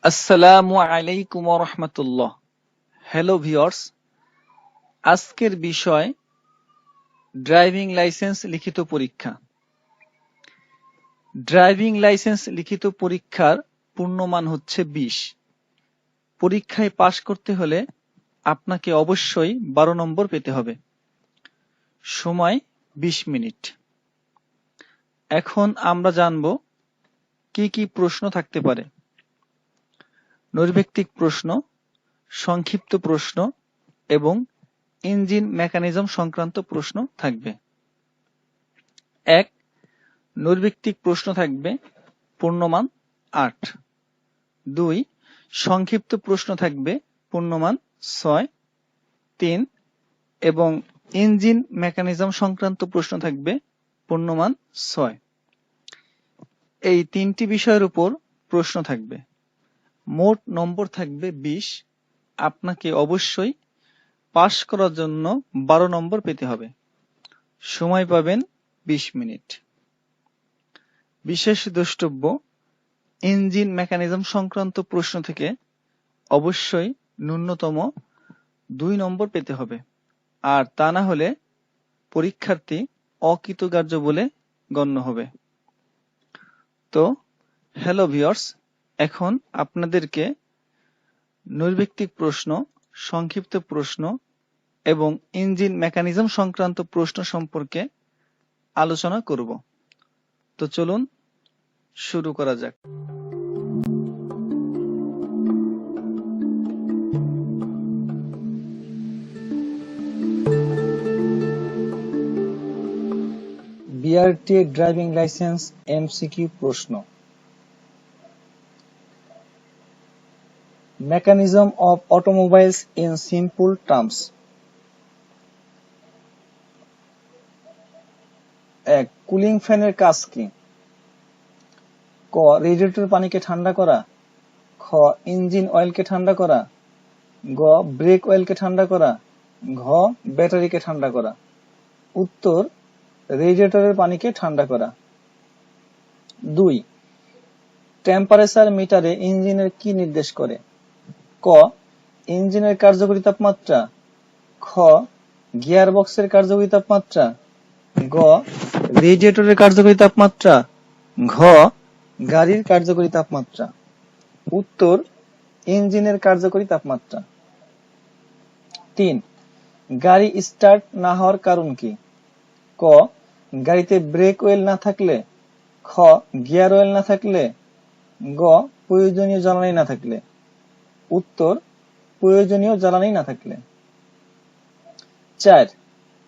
আসসালামু আলাইকুম ওয়া রাহমাতুল্লাহ। হ্যালো ভিউয়ার্স, আজকের বিষয় ড্রাইভিং লাইসেন্স লিখিত পরীক্ষা। ড্রাইভিং লাইসেন্স লিখিত পরীক্ষার পূর্ণমান হচ্ছে 20। পরীক্ষায় পাশ করতে হলে আপনাকে অবশ্যই 12 নম্বর পেতে হবে। সময় 20 মিনিট। এখন আমরা জানব কি কি প্রশ্ন থাকতে পারে। নৈর্ব্যক্তিক প্রশ্ন, সংক্ষিপ্ত প্রশ্ন এবং ইঞ্জিন মেকানিজম সংক্রান্ত প্রশ্ন থাকবে। 1. নৈর্ব্যক্তিক প্রশ্ন থাকবে, পূর্ণমান 8। 2. সংক্ষিপ্ত প্রশ্ন থাকবে, পূর্ণমান 6। 3. এবং ইঞ্জিন মেকানিজম সংক্রান্ত প্রশ্ন থাকবে, পূর্ণমান 6। এই 3টি বিষয়ের উপর প্রশ্ন থাকবে। মোট নম্বর থাকবে 20। আপনাকে অবশ্যই পাস করার জন্য 12 নম্বর পেতে হবে। সময় পাবেন 20 মিনিট। বিশেষ দ্রষ্টব্য, ইঞ্জিন মেকানিজম সংক্রান্ত প্রশ্ন থেকে অবশ্যই ন্যূনতম 2 নম্বর পেতে হবে, আর তা না হলে পরীক্ষার্থী অকৃতকার্য বলে গণ্য হবে। তো হ্যালো ভিউয়ার্স, এখন আপনাদেরকে নৈর্ব্যক্তিক প্রশ্ন, সংক্ষিপ্ত প্রশ্ন এবং ইঞ্জিন মেকানিজম সংক্রান্ত প্রশ্ন সম্পর্কে আলোচনা করব। তো চলুন শুরু করা যাক। বিআরটিএ ড্রাইভিং লাইসেন্স এমসিকিউ প্রশ্ন। Mechanism of automobiles in simple terms. 1. Cooling ফ্যানের কাজ কি? ক. রেডিয়েটর পানিকে ঠান্ডা করা। খ. ইঞ্জিন অয়েলকে ঠান্ডা করা। গ. ব্রেক অয়েলকে ঠান্ডা করা। ঘ. ব্যাটারিকে ঠান্ডা করা। উত্তর: রেডিয়েটরের পানিকে ঠান্ডা করা। 2. টেম্পারেচার মিটারে ইঞ্জিনের কি নির্দেশ করে? ক. ইঞ্জিনের কার্যকরী তাপমাত্রা। খ. গিয়ারবক্সের কার্যকরী তাপমাত্রা। গ. রেডিয়েটরের কার্যকরী তাপমাত্রা। ঘ. গাড়ির কার্যকরী তাপমাত্রা। উত্তর: ইঞ্জিনের কার্যকরী তাপমাত্রা। 3. গাড়ি স্টার্ট না হওয়ার কারণ কি? ক. গাড়িতে ব্রেক অয়েল না থাকলে। খ. গিয়ার অয়েল না থাকলে। গ. প্রয়োজনীয় জ্বালানি না থাকলে। উত্তর: প্রয়োজনীয় জ্বালানি না থাকলে। 4.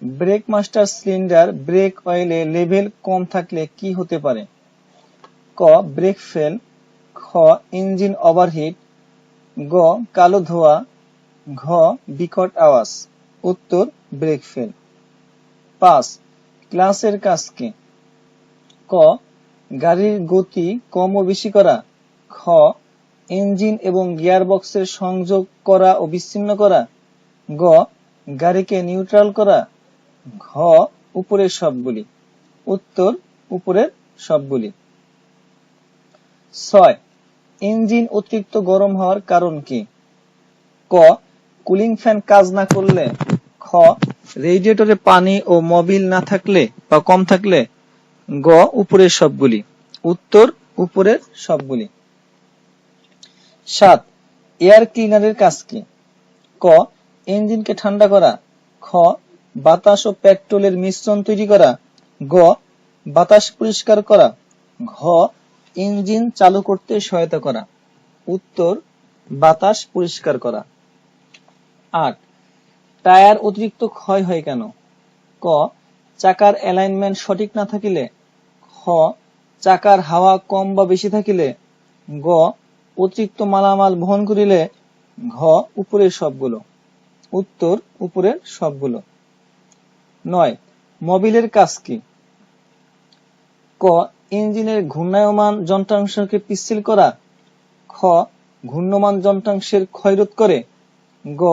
ব্রেক মাস্টার সিলিন্ডার ব্রেক অয়েলে লেভেল কম থাকলে কি হতে পারে? ক. Brake fail. খ. Engine overheat. গ. কালো ধোঁয়া। ঘ. বিকট আওয়াজ। উত্তর: ব্রেক ফেল। 5. ক্লাচের কাজ কি? ক. গাড়ির গতি কম ও বেশি করা। খ. ইঞ্জিন এবং গিয়ারবক্সের সংযোগ করা ও বিচ্ছিন্ন করা। গ. গাড়িকে নিউট্রাল করা। ঘ. উপরের সবগুলি। উত্তর: উপরের সবগুলি। 6. ইঞ্জিন অতিরিক্ত গরম হওয়ার কারণ কি? ক. কুলিং ফ্যান কাজ না করলে। খ. রেডিয়েটরে পানি ও মোবিল না থাকলে বা কম থাকলে। গ. উপরের সবগুলি। উত্তর: উপরের সবগুলি। 7. এয়ার ক্লিনারের কাজ কি? ক. ইঞ্জিনকে ঠান্ডা করা। খ. বাতাস ও পেট্রোলের মিশ্রণ তৈরি করা। গ. বাতাস পরিষ্কার করা। ঘ. ইঞ্জিন চালু করতে সহায়তা করা। উত্তর: বাতাস পরিষ্কার করা। 8. টায়ার অতিরিক্ত ক্ষয় হয় কেন? ক. চাকার অ্যালাইনমেন্ট সঠিক না থাকিলে। খ. চাকার হাওয়া কম বা বেশি থাকিলে। গ. অতিরিক্ত মালামাল বহন করিলে। ঘ. উপরের সবগুলো। উত্তর: উপরের সবগুলো। 9. মোবিলের কাজ কি? ক. ইঞ্জিনের ঘূর্ণায়মান যন্ত্রাংশকে পিচ্ছিল করা। খ. ঘূর্ণমান যন্ত্রাংশের ক্ষয়রোধ করে। গ.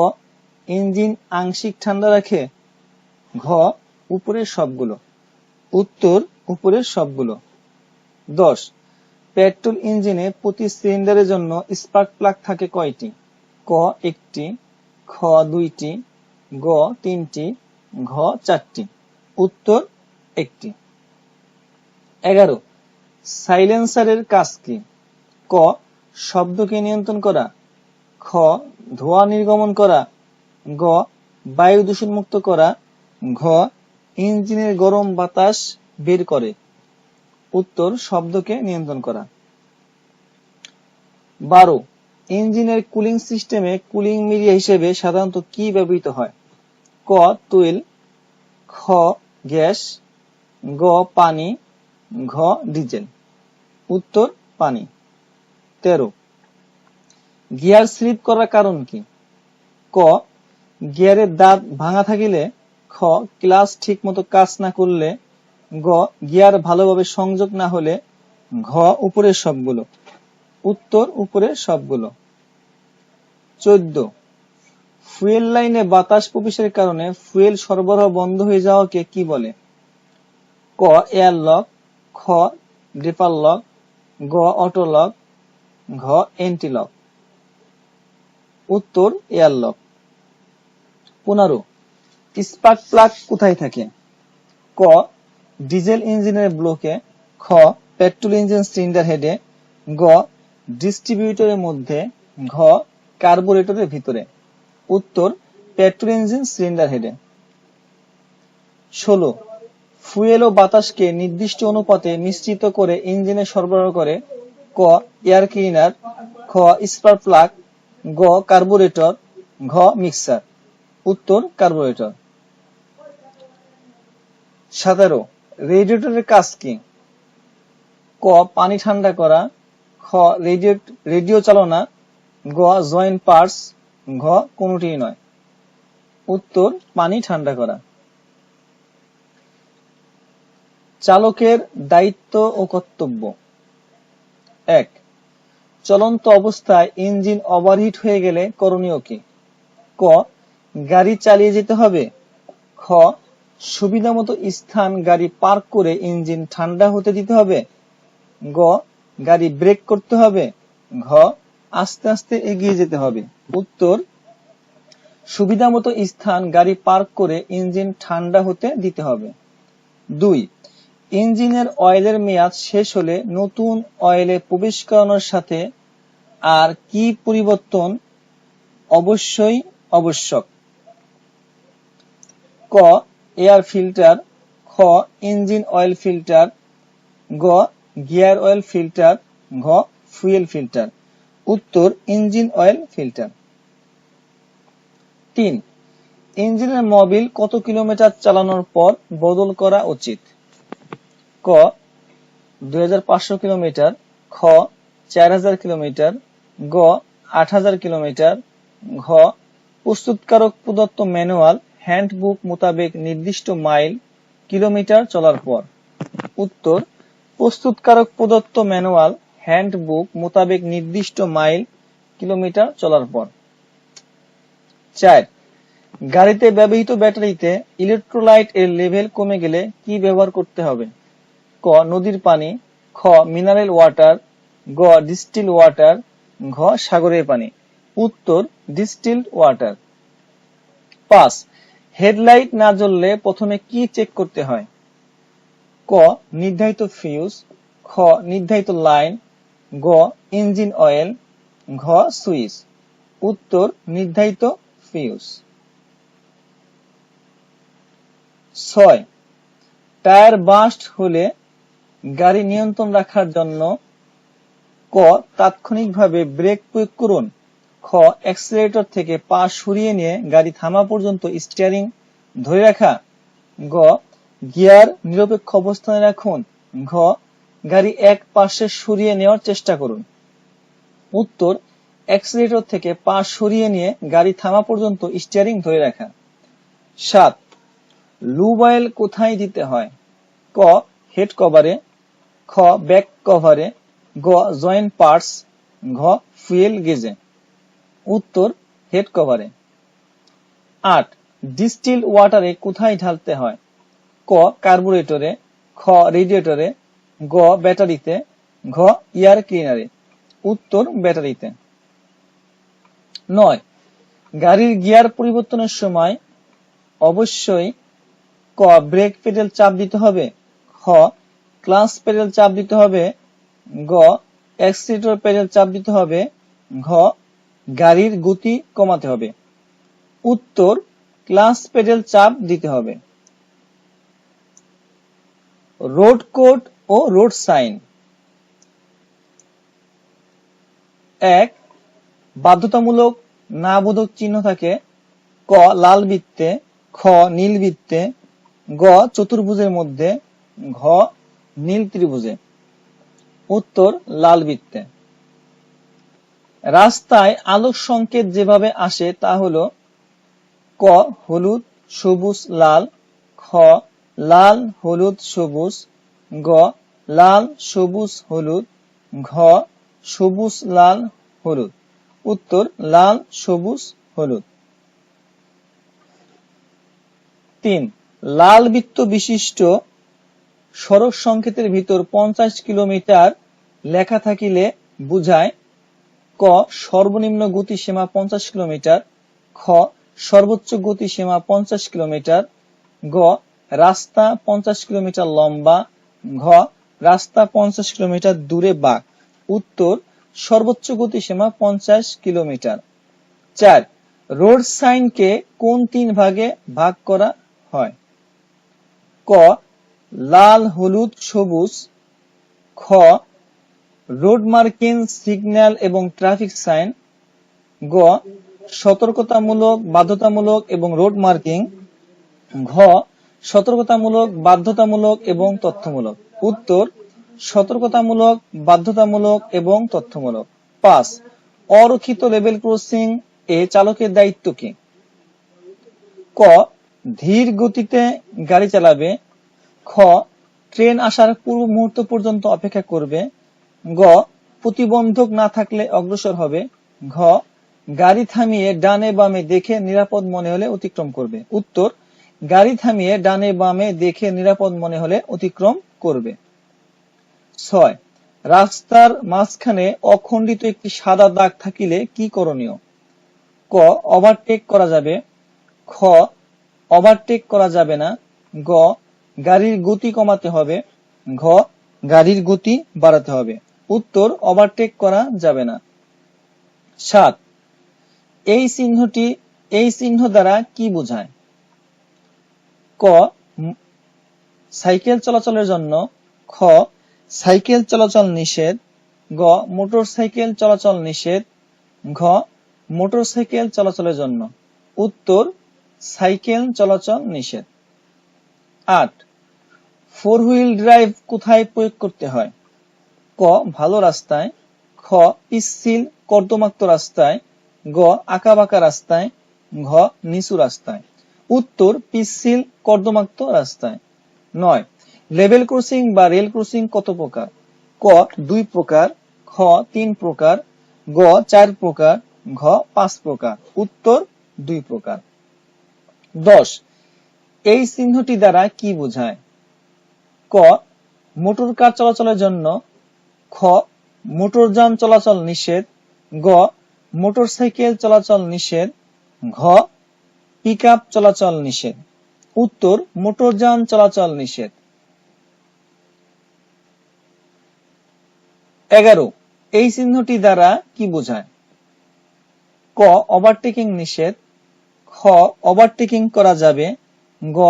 ইঞ্জিন আংশিক ঠান্ডা রাখে। ঘ. উপরের সবগুলো। উত্তর: উপরের সবগুলো। 10. পেট্রোল ইঞ্জিনে প্রতি সিলিন্ডারের জন্য স্পার্ক প্লাগ থাকে কয়টি? ক 1টি, খ 2টি, গ 3টি, ঘ 4টি। উত্তর 1টি। 11, সাইলেন্সারের কাজ কি? ক শব্দকে নিয়ন্ত্রণ করা, খ ধোঁয়া নির্গমন করা, গ বায়ু দূষণ মুক্ত করা, ঘ ইঞ্জিনের গরম বাতাস বের করে। উত্তর শব্দকে নিয়ন্ত্রণ করা। 12, ইঞ্জিনের কুলিং সিস্টেমে কুলিং মিডিয়া হিসেবে সাধারণত কি ব্যবহৃত হয়? ক তৈল, খ গ্যাস, গ পানি, ঘ ডিজেল। উত্তর পানি। 13, গিয়ার স্লিপ করার কারণ কি? ক গিয়ারের দাঁত ভাঙা থাকিলে, খ ক্লাচ ঠিক মতো কাজ না করলে, গ গিয়ার ভালোভাবে সংযোগ না হলে, ঘ উপরের সবগুলো। উত্তর উপরের সবগুলো। 14, ফুয়েল লাইনে বাতাস প্রবেশের কারণে ফুয়েল সরবরাহ বন্ধ হয়ে যাওয়াকে কি বলে? ক এয়ার লক, খ ড্রিপার লক, গ অটো লক, ঘ এন্টি লক। উত্তর এয়ার লক। 15, স্পার্ক প্লাগ কোথায় থাকে? ক ডিজেল ইঞ্জিনের ব্লকে, খ পেট্রোল ইঞ্জিন সিলিন্ডার হেডে, গ ডিস্ট্রিবিউটরের মধ্যে, ঘ কার্বোরেটরের ভিতরে। উত্তর পেট্রোল ইঞ্জিন সিলিন্ডার হেডে। 16, ফুয়েল ও বাতাসকে নির্দিষ্ট অনুপাতে মিশ্রিত করে ইঞ্জিনে সরবরাহ করে, ক এয়ার ক্লিনার, খ স্পার্ক প্লাগ, গ কার্বোরেটর, ঘ মিক্সার। উত্তর কার্বোরেটর। 17, রেডিয়েটরের কাজ কি? ক পানি ঠান্ডা করা, খ রেডিও চালনা, গ জয়েন্ট পার্টস, ঘ কোনটিই নয়। উত্তর পানি ঠান্ডা করা। চালকের দায়িত্ব ও কর্তব্য। 1, চলন্ত অবস্থায় ইঞ্জিন ওভারহিট হয়ে গেলে করণীয় কি? ক গাড়ি চালিয়ে যেতে হবে, খ সুবিধামতো স্থান গাড়ি পার্ক করে ইঞ্জিন ঠান্ডা হতে দিতে হবে, গ গাড়ি ব্রেক করতে হবে, ঘ আস্তে আস্তে এগিয়ে যেতে হবে। উত্তর সুবিধামতো স্থান গাড়ি পার্ক করে ইঞ্জিন ঠান্ডা হতে দিতে হবে। 2, ইঞ্জিনের অয়েলের মেয়াদ শেষ হলে নতুন অয়েলে প্রবেশ করানোর সাথে আর কি পরিবর্তন অবশ্যই আবশ্যক? ক এয়ার ফিল্টার, খ ইঞ্জিন অয়েল ফিল্টার, গ গিয়ার অয়েল ফিল্টার, ঘ ফুয়েল ফিল্টার। উত্তর ইঞ্জিন অয়েল ফিল্টার। 3, ইঞ্জিনের মোবিল কত কিলোমিটার চালানোর পর বদল করা উচিত? ক 2500 কিলোমিটার, খ 4000 কিলোমিটার, গ 8000 কিলোমিটার, ঘ প্রস্তুতকারক প্রদত্ত ম্যানুয়াল হ্যান্ডবুক মোতাবেক নির্দিষ্ট মাইল কিলোমিটার চলার পর। উত্তর প্রস্তুতকারক প্রদত্ত ম্যানুয়াল হ্যান্ডবুক মোতাবেক নির্দিষ্ট মাইল কিলোমিটার চলার পর। 4, গাড়িতে ব্যবহৃত ব্যাটারিতে ইলেকট্রোলাইট এর লেভেল কমে গেলে কি ব্যবহার করতে হবে? ক নদীর পানি, খ মিনারেল ওয়াটার, গ ডিস্টিল ওয়াটার, ঘ সাগরের পানি। উত্তর ডিস্টিলড ওয়াটার। 5, হেডলাইট না জ্বললে প্রথমে কি চেক করতে হয়? ক নির্ধারিত ফিউজ, খ নির্ধারিত লাইন, গ ইঞ্জিন অয়েল, ঘ সুইচ। উত্তর নির্ধারিত ফিউজ। 6, টায়ার বাস্ট হলে গাড়ি নিয়ন্ত্রণ রাখার জন্য ক তাৎক্ষণিকভাবে ব্রেক প্রয়োগ করুন, খ অ্যাক্সিলারেটর থেকে পা সরিয়ে নিয়ে গাড়ি থামা পর্যন্ত স্টিয়ারিং ধরে রাখা, গ গিয়ার নিরপেক্ষ অবস্থানে রাখুন, ঘ গাড়ি এক পাশে সরিয়ে নেওয়ার চেষ্টা করুন। উত্তর অ্যাক্সিলারেটর থেকে পা সরিয়ে নিয়ে গাড়ি থামা পর্যন্ত স্টিয়ারিং ধরে রাখা। 7, লুব অয়েল কোথায় দিতে হয়? ক হেড কভারে, খ ব্যাক কভারে, গ জয়েন্ট পার্টস, ঘ ফুয়েল গেজে। উত্তর হেড কভারে। 8, ডিস্টিল ওয়াটারে কোথায় ঢালতে হয়? ক কার্বোরেটরে, খ রেডিয়েটরে, গ ব্যাটারিতে, ঘ এয়ার ক্লিনারে, উত্তর ব্যাটারিতে। 9 গাড়ির গিয়ার পরিবর্তনের সময় অবশ্যই ক ব্রেক পেডেল চাপ দিতে হবে, খ ক্লাচ পেডেল চাপ দিতে হবে, গ অ্যাক্সিলারেটর পেডেল চাপ দিতে হবে, ঘ গাড়ির গতি কমাতে হবে। উত্তর ক্লাচ পেডেল চাপ দিতে হবে। রোড কোড ও রোড সাইন। 1 বাধ্যতামূলক না বোধক চিহ্ন থাকে, ক লাল বৃত্তে, খ নীল বৃত্তে, গ চতুর্ভুজের মধ্যে, ঘ নীল ত্রিভুজে। উত্তর লাল বৃত্তে। রাস্তায় আলোক সংকেত যেভাবে আসে তা হলো ক হলুদ সবুজ লাল, খ লাল হলুদ সবুজ, গ লাল সবুজ হলুদ, ঘ সবুজ লাল হলুদ। উত্তর লাল সবুজ হলুদ। 3 লাল বৃত্ত বিশিষ্ট সড়ক সংকেতের ভিতর 50 কিলোমিটার লেখা থাকিলে বুঝায় ক সর্বনিম্ন গতিসীমা 50 কিলোমিটার, খ সর্বোচ্চ গতিসীমা 50 কিলোমিটার, গ রাস্তা 50 কিলোমিটার লম্বা, ঘ রাস্তা 50 কিলোমিটার দূরে বাঁক। উত্তর সর্বোচ্চ গতিসীমা 50 কিলোমিটার। 4 রোড সাইনকে কোন 3 ভাগে ভাগ করা হয়? ক লাল হলুদ সবুজ, খ রোড মার্কিং সিগন্যাল এবং ট্রাফিক সাইন, গ সতর্কতামূলক বাধ্যতামূলক এবং রোড মার্কিং, ঘ সতর্কতামূলক বাধ্যতামূলক এবং তথ্যমূলক। উত্তর সতর্কতামূলক বাধ্যতামূলক এবং তথ্যমূলক। 5 অরক্ষিত লেভেল ক্রসিং এ চালকের দায়িত্ব কি? ক ধীর গতিতে গাড়ি চালাবে, খ ট্রেন আসার পূর্ব মুহূর্ত পর্যন্ত অপেক্ষা করবে, গ প্রতিবন্ধক না থাকলে অগ্রসর হবে, ঘ গাড়ি থামিয়ে ডানে বামে দেখে নিরাপদ মনে হলে অতিক্রম করবে। উত্তর গাড়ি থামিয়ে ডানে বামে দেখে নিরাপদ মনে হলে অতিক্রম করবে। 6 রাস্তার মাঝখানে অখণ্ডিত একটি সাদা দাগ থাকিলে কি করণীয়? ক ওভারটেক করা যাবে, খ ওভারটেক করা যাবে না, গ গাড়ির গতি কমাতে হবে, ঘ গাড়ির গতি বাড়াতে হবে। উত্তর ওভারটেক করা যাবে না। 7 এই চিহ্ন দ্বারা কি বোঝায়? ক সাইকেল চলাচলের জন্য, খ সাইকেল চলাচল নিষেধ, গ মোটরসাইকেল চলাচল নিষেধ, ঘ মোটরসাইকেল চলাচলের জন্য। উত্তর সাইকেল চলাচল নিষেধ। 8 ফোর হুইল ড্রাইভ কোথায় প্রয়োগ করতে হয়? ক ভালো রাস্তায়, খ পিচ্ছিল কর্দমাক্ত রাস্তায়, গ আঁকাবাঁকা রাস্তায়, ঘ নিচু রাস্তায়। উত্তর পিচ্ছিল কর্দমাক্ত রাস্তায়। 9 লেভেল ক্রসিং বা রেল ক্রসিং কত প্রকার? ক 2 প্রকার, খ 3 প্রকার, গ 4 প্রকার, ঘ 5 প্রকার। উত্তর 2 প্রকার। 10 এই চিহ্নটি দ্বারা কি বোঝায়? ক মোটর কার চলাচলের জন্য, খ মোটরযান চলাচল নিষেধ, গ মোটরসাইকেল চলাচল নিষেধ, ঘ পিকআপ চলাচল নিষেধ। উত্তর মোটরযান চলাচল নিষেধ। 11 এই চিহ্নটি দ্বারা কি বোঝায়? ক ওভারটেকিং নিষেধ, খ ওভারটেকিং করা যাবে, গ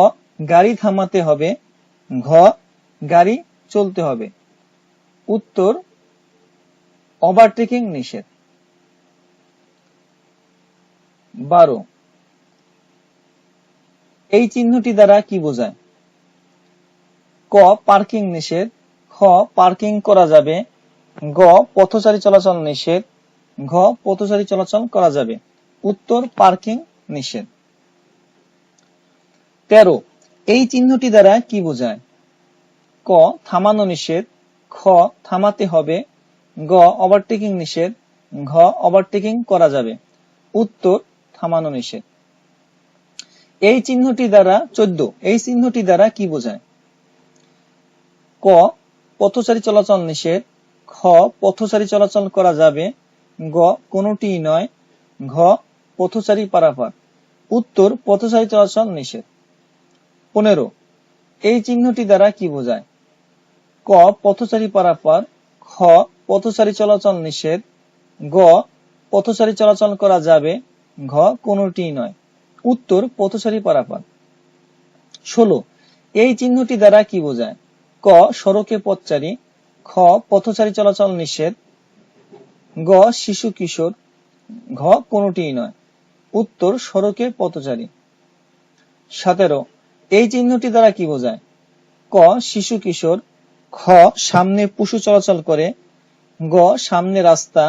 গাড়ি থামাতে হবে, ঘ গাড়ি চলতে হবে। উত্তর ওভারটেকিং নিষেধ। 12 এই চিহ্নটি দ্বারা কি বোঝায়? ক পার্কিং নিষেধ, খ পার্কিং করা যাবে, গ পথচারী চলাচল নিষেধ, ঘ পথচারী চলাচল করা যাবে। উত্তর পার্কিং নিষেধ। 13 এই চিহ্নটি দ্বারা কি বোঝায়? ক থামানো নিষেধ, খ থামাতে হবে, গ ওভারটেকিং নিষেধ, ঘ ওভারটেকিং করা যাবে। উত্তর থামানো নিষেধ। এই চিহ্নটি দ্বারা 14 এই চিহ্নটি দ্বারা কি বোঝায়? ক পথচারী চলাচল নিষেধ, খ পথচারী চলাচল করা যাবে, গ কোনটিই নয়, ঘ পথচারী পারাপার। উত্তর পথচারী চলাচল নিষেধ। 15 এই চিহ্নটি দ্বারা কি বোঝায়? ক পথচারী পারাপার, খ পথচারী চলাচল নিষেধ, গ পথচারী চলাচল করা যাবে, ঘ কোনটিই নয়। উত্তর পথচারী পারাপার। 16 এই চিহ্নটি দ্বারা কি বোঝায়? ক সড়কে পথচারী, খ পথচারী চলাচল নিষেধ, গ শিশু কিশোর, ঘ কোনটিই নয়। উত্তর সড়কে পথচারী। 17 এই চিহ্নটি দ্বারা কি বোঝায়? ক শিশু কিশোর, খ সামনে পশু চলাচল করে, গ সামনে রাস্তা,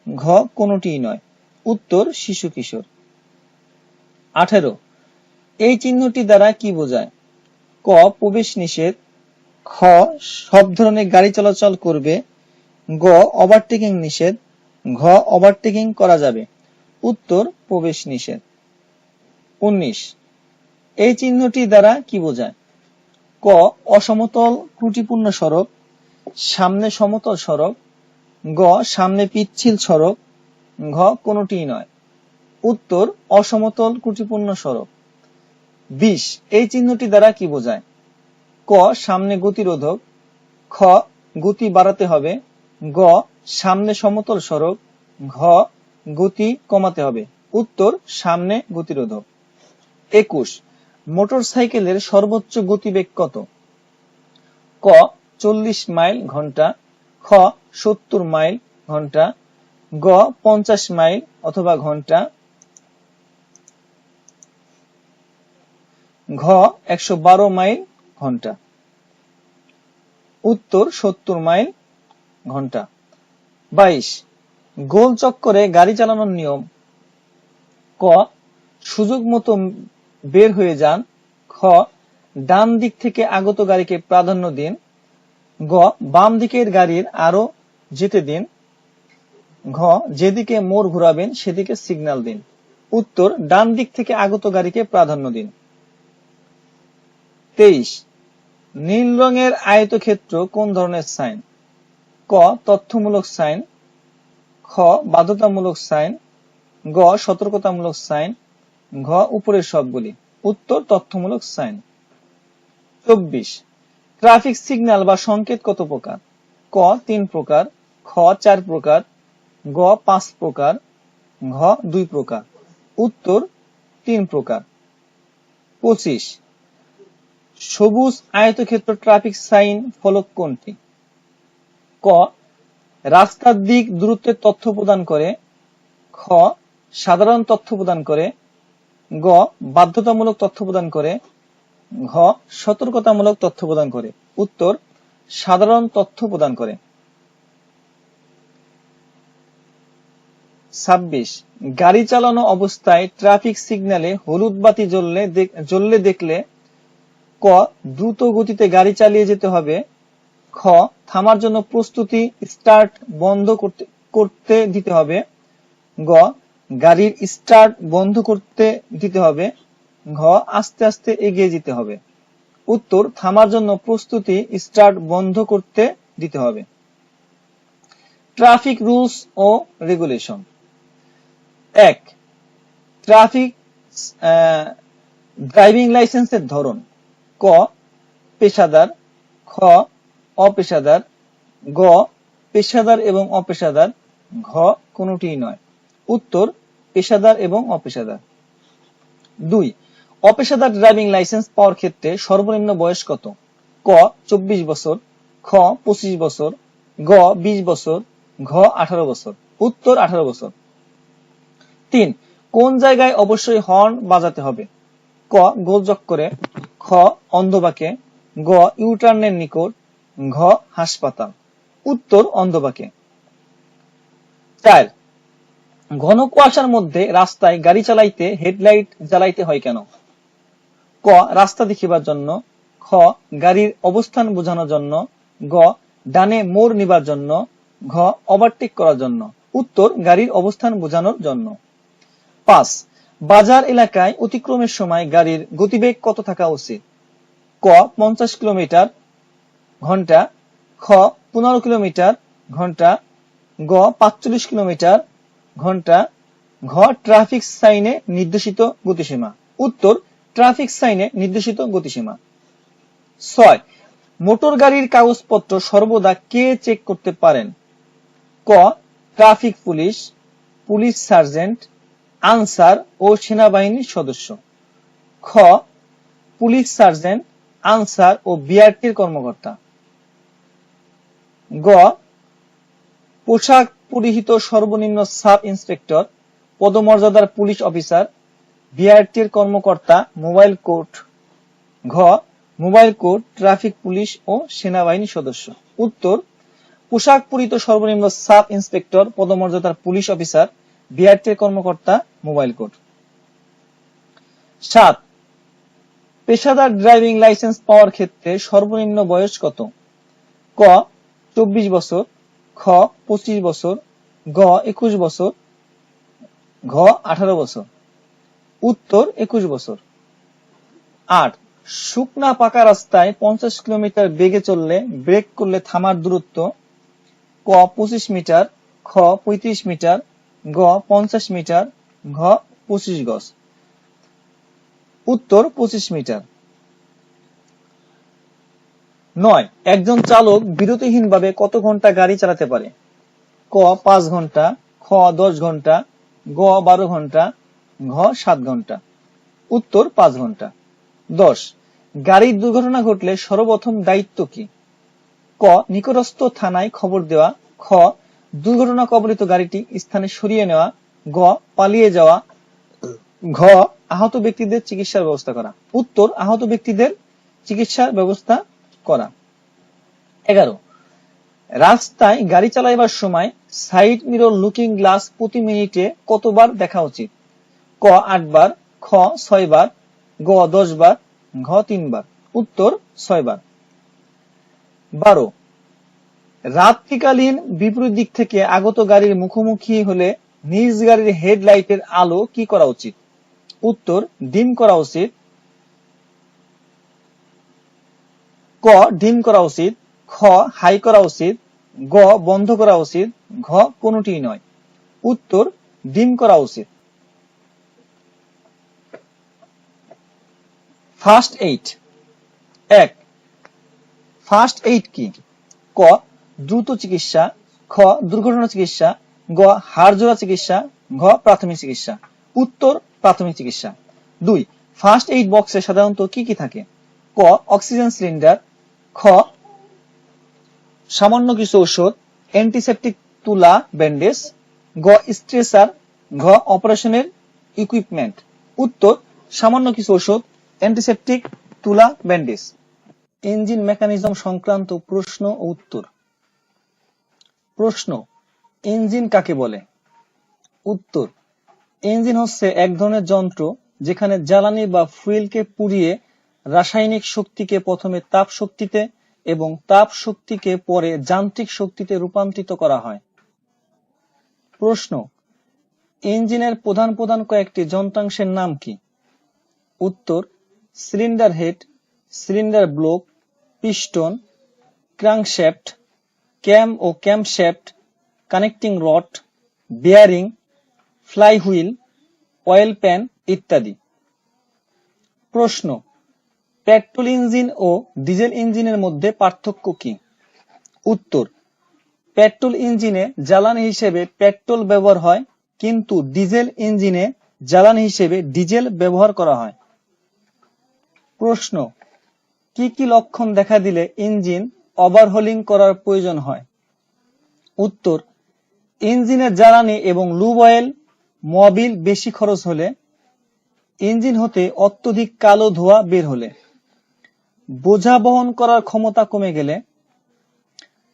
ঘ কোনটিই নয়। উত্তর শিশু কিশোর। 18 এই চিহ্নটি দ্বারা কি বোঝায়? ক প্রবেশ নিষেধ, খ সব ধরনের গাড়ি চলাচল করবে, গ ওভারটেকিং নিষেধ, ঘ ওভারটেকিং করা যাবে। উত্তর প্রবেশ নিষেধ। 19 এই চিহ্নটি দ্বারা কি বোঝায়? ক অসমতল ত্রুটিপূর্ণ সড়ক, সামনে সমতল সড়ক, গ সামনে পিচ্ছিল সড়ক, ঘ কোনটিই নয়। উত্তর অসমতল ত্রুটিপূর্ণ সড়ক। 20 এই চিহ্নটি দ্বারা কি বোঝায়? ক সামনে গতিরোধক, খ গতি বাড়াতে হবে, গ সামনে সমতল সড়ক, ঘ গতি কমাতে হবে। উত্তর সামনে গতিরোধক। 21 মোটর সাইকেলের সর্বোচ্চ গতিবেগ কত? ক 40 মাইল ঘন্টা, খ 70 মাইল ঘন্টা, গ 50 মাইল অথবা ঘন্টা, ঘ 112 মাইল ঘন্টা। উত্তর 70 মাইল ঘন্টা। 22 গোল চক্করে গাড়ি চালানোর নিয়ম। ক সুযোগ মতো বের হয়ে যান, খ ডান দিক থেকে আগত গাড়িকে প্রাধান্য দিন, গ বাম দিকের গাড়ির আরো যেতে দিন, ঘ যেদিকে মোড় ঘুরাবেন সেদিকে সিগন্যাল দিন। উত্তর ডান দিক থেকে আগত গাড়িকে প্রাধান্য দিন। 23 নীল রঙের আয়তক্ষেত্র কোন ধরনের সাইন? ক তথ্যমূলক সাইন, খ বাধ্যতামূলক সাইন, গ সতর্কতামূলক সাইন, ঘ উপরের সবগুলি। উত্তর তথ্যমূলক সাইন। 24 ট্রাফিক সিগন্যাল বা সংকেত কত প্রকার? ক 3 প্রকার, খ 4 প্রকার, গ 5 প্রকার, ঘ 2 প্রকার। উত্তর 3 প্রকার। 25 সবুজ আয়তক্ষেত্র ট্রাফিক সাইন ফলক কোনটি? ক রাস্তার দিক দূরত্বের তথ্য প্রদান করে, খ সাধারণ তথ্য প্রদান করে, গ বাধ্যতামূলক তথ্য প্রদান করে, ঘ সতর্কতামূলক তথ্য প্রদান করে। উত্তর সাধারণ তথ্য প্রদান করে। 26 গাড়ি চালানো অবস্থায় ট্রাফিক সিগন্যালে হলুদ বাতি জ্বললে দেখলে ক দ্রুত গতিতে গাড়ি চালিয়ে যেতে হবে, খ থামার জন্য প্রস্তুতি স্টার্ট বন্ধ করতে দিতে হবে, গ গাড়ির স্টার্ট বন্ধ করতে দিতে হবে, ঘ আস্তে আস্তে এগিয়ে যেতে হবে। উত্তর থামার জন্য প্রস্তুতি স্টার্ট বন্ধ করতে দিতে হবে। ট্রাফিক রুলস ও রেগুলেশন। 1 ট্রাফিক ড্রাইভিং লাইসেন্সের ধরন। ক পেশাদার, খ অপেশাদার, গ পেশাদার এবং অপেশাদার, ঘ কোনটিই নয়। উত্তর পেশাদার এবং অপেশাদার। 2 অপেশাদার ড্রাইভিং লাইসেন্স পাওয়ার ক্ষেত্রে সর্বনিম্ন বয়স কত? ক 24 বছর, খ 25 বছর, গ 20 বছর, ঘ 18 বছর। উত্তর 18 বছর। 3 কোন জায়গায় অবশ্যই হর্ন বাজাতে হবে? ক গোল চক্করে, খ অন্ধবাকে, গ ইউটার্নের নিকট, ঘ হাসপাতাল। উত্তর অন্ধবাকে। 4 ঘন কুয়াশার মধ্যে রাস্তায় গাড়ি চালাইতে হেডলাইট জ্বালাইতে হয় কেন? ক রাস্তা দেখিবার জন্য, খ গাড়ির অবস্থান বোঝানোর জন্য, গ ডানে মোড় নিবার জন্য, ঘ ওভারটেক করার জন্য। উত্তর গাড়ির অবস্থান বোঝানোর জন্য। 5 বাজার এলাকায় অতিক্রমের সময় গাড়ির গতিবেগ কত থাকা উচিত? ক 50 কিলোমিটার ঘন্টা, খ 15 কিলোমিটার ঘন্টা, গ 45 কিলোমিটার ঘন্টা, ঘ ট্রাফিক সাইনে নির্দেশিত গতিসীমা। উত্তর ট্রাফিক সাইনে নির্দেশিত গতিসীমা। 6 মোটর গাড়ির কাগজপত্র সর্বদা কে চেক করতে পারেন? ক ট্রাফিক পুলিশ, পুলিশ সার্জেন্ট, আনসার ও সেনাবাহিনীর সদস্য। খ পুলিশ সার্জেন্ট, আনসার ও বিআরটির কর্মকর্তা। গ পোশাক পরিহিত সর্বনিম্ন সাব ইন্সপেক্টর, পদমর্যাদার পুলিশ অফিসার, বিআরটির কর্মকর্তা, মোবাইল কোর্ট। ঘ মোবাইল কোর্ট, ট্রাফিক পুলিশ ও সেনাবাহিনীর সদস্য। উত্তর পোশাক পরিহিত সর্বনিম্ন সাব ইন্সপেক্টর, পদমর্যাদার পুলিশ অফিসার, বিআরটির কর্মকর্তা, মোবাইল কোর্ট। 7 পেশাদার ড্রাইভিং লাইসেন্স পাওয়ার ক্ষেত্রে সর্বনিম্ন বয়স কত? ক 24 বছর, খ 25 বছর, গ 21 বছর, ঘ 18 বছর। উত্তর 21 বছর। 8 শুকনা পাকা রাস্তায় 50 কিলোমিটার বেগে চললে ব্রেক করলে থামার দূরত্ব? ক 25 মিটার, খ 35 মিটার, গ 50 মিটার, ঘ 25 গজ। উত্তর 25 মিটার। 9 একজন চালক বিরতিহীনভাবে কত ঘন্টা গাড়ি চালাতে পারে? ক 5 ঘন্টা, খ 10 ঘন্টা, গ 12 ঘন্টা, ঘ 7 ঘন্টা। উত্তর 5 ঘন্টা। 10 গাড়ির দুর্ঘটনা ঘটলে সর্বপ্রথম দায়িত্ব কি? ক নিকটস্থ থানায় খবর দেওয়া, খ দুর্ঘটনা কবলিত গাড়িটি স্থানে সরিয়ে নেওয়া, গ পালিয়ে যাওয়া, ঘ আহত ব্যক্তিদের চিকিৎসার ব্যবস্থা করা। উত্তর আহত ব্যক্তিদের চিকিৎসার ব্যবস্থা করা। 11 রাস্তায় গাড়ি চালাইবার সময় সাইড মিরর লুকিং গ্লাস প্রতি মিনিটে কতবার দেখা উচিত? ক 8 বার, খ 6 বার, গ 10 বার, ঘ 3 বার। উত্তর 6 বার। 12 রাত্রিকালীন বিপরীত দিক থেকে আগত গাড়ির মুখোমুখি হলে নিজ গাড়ির হেডলাইটের আলো কি করা উচিত? উত্তর ডিম করা উচিত, ক ডিম করা উচিত, খ হাই করা উচিত, গ বন্ধ করা উচিত, ঘ কোনটি নয়। উত্তর ডিম করা উচিত। First aid. 1 ফার্স্ট এইড কি? ক দ্রুত চিকিৎসা, খ দুর্ঘটনা চিকিৎসা, গ হাড়জোড়া চিকিৎসা, ঘ প্রাথমিক চিকিৎসা। উত্তর প্রাথমিক চিকিৎসা। 2 ফার্স্ট এইড বক্সে সাধারণত কি কি থাকে? ক অক্সিজেন সিলিন্ডার, খ সামান্য কিছু ঔষধ, অ্যান্টিসেপটিক তুলা, ব্যান্ডেজ, গ স্ট্রেচার, ঘ অপারেশনের ইকুইপমেন্ট। উত্তর সামান্য কিছু ঔষধ, অ্যান্টিসেপটিক তুলা, ব্যান্ডেজ। ইঞ্জিন মেকানিজম সংক্রান্ত প্রশ্ন ও উত্তর। প্রশ্ন ইঞ্জিন কাকে বলে? উত্তর ইঞ্জিন হচ্ছে এক ধরনের যন্ত্র যেখানে জ্বালানি বা ফুয়েলকে পুড়িয়ে রাসায়নিক শক্তিকে প্রথমে তাপ শক্তিতে এবং তাপ শক্তিকে পরে যান্ত্রিক শক্তিতে রূপান্তরিত করা হয়। প্রশ্ন ইঞ্জিনের প্রধান প্রধান কয়েকটি যন্ত্রাংশের নাম কি? উত্তর cylinder head, cylinder block, piston, crankshaft, cam ও camshaft, connecting rod, bearing, flywheel, oil pan ইত্যাদি। প্রশ্ন পেট্রোল ইঞ্জিন ও ডিজেল ইঞ্জিনের মধ্যে পার্থক্য কি? উত্তর পেট্রোল ইঞ্জিনে জ্বালানি হিসেবে পেট্রোল ব্যবহার হয়, কিন্তু ডিজেল ইঞ্জিনে জ্বালানি হিসেবে ডিজেল ব্যবহার করা হয়। প্রশ্ন কি কি লক্ষণ দেখা দিলে ইঞ্জিন ওভারহোলিং করার প্রয়োজন হয়? উত্তর ইঞ্জিনের জ্বালানি এবং লুব অয়েল মোবিল বেশি খরচ হলে, ইঞ্জিন হতে অত্যধিক কালো ধোঁয়া বের হলে, বোঝা বহন করার ক্ষমতা কমে গেলে,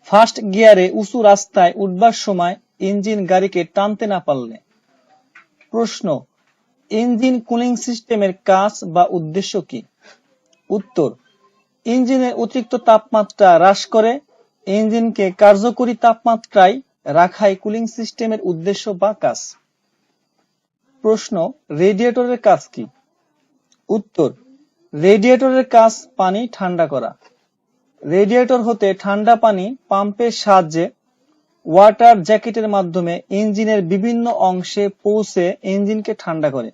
ফার্স্ট গিয়ারে উঁচু রাস্তায় উঠবার সময় ইঞ্জিন গাড়িকে টানতে না পারলে। প্রশ্ন ইঞ্জিন কুলিং সিস্টেমের কাজ বা উদ্দেশ্য কি? উত্তর ইঞ্জিনের অতিরিক্ত তাপমাত্রা হ্রাস করে ইঞ্জিনকে কার্যকরী তাপমাত্রায় রাখাই কুলিং সিস্টেমের উদ্দেশ্য বা কাজ। প্রশ্ন রেডিয়েটরের কাজ কি? উত্তর রেডিয়েটরের কাজ পানি ঠান্ডা করা। রেডিয়েটর হতে ঠান্ডা পানি পাম্পের সাহায্যে ওয়াটার জ্যাকেটের মাধ্যমে ইঞ্জিনের বিভিন্ন অংশে পৌঁছে ইঞ্জিনকে ঠান্ডা করে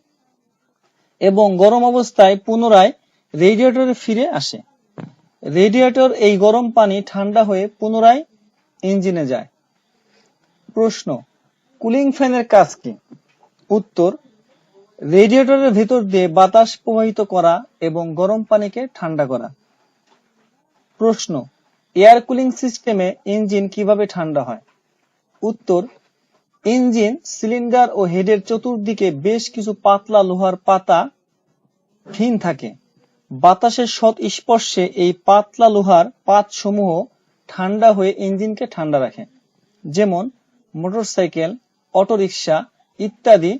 এবং গরম অবস্থায় পুনরায় রেডিয়েটরে ফিরে আসে। রেডিয়েটর এই গরম পানি ঠান্ডা হয়ে পুনরায় ইঞ্জিনে যায়। প্রশ্ন, কুলিং ফ্যানের কাজ কি? উত্তর, রেডিয়েটরের ভিতর দিয়ে বাতাস প্রবাহিত করা এবং গরম পানিকে ঠান্ডা করা। প্রশ্ন, এয়ার কুলিং সিস্টেমে ইঞ্জিন কিভাবে ঠান্ডা হয়? উত্তর, ইঞ্জিন সিলিন্ডার ও হেডের চতুর্দিকে বেশ কিছু পাতলা লোহার পাতা ফিন থাকে। বাতাসের সৎ স্পর্শে এই পাতলা লোহার পাতসমূহ ঠান্ডা হয়ে ইঞ্জিনকে ঠান্ডা রাখে। যেমন মোটরসাইকেল, অটোরিকশা ইত্যাদি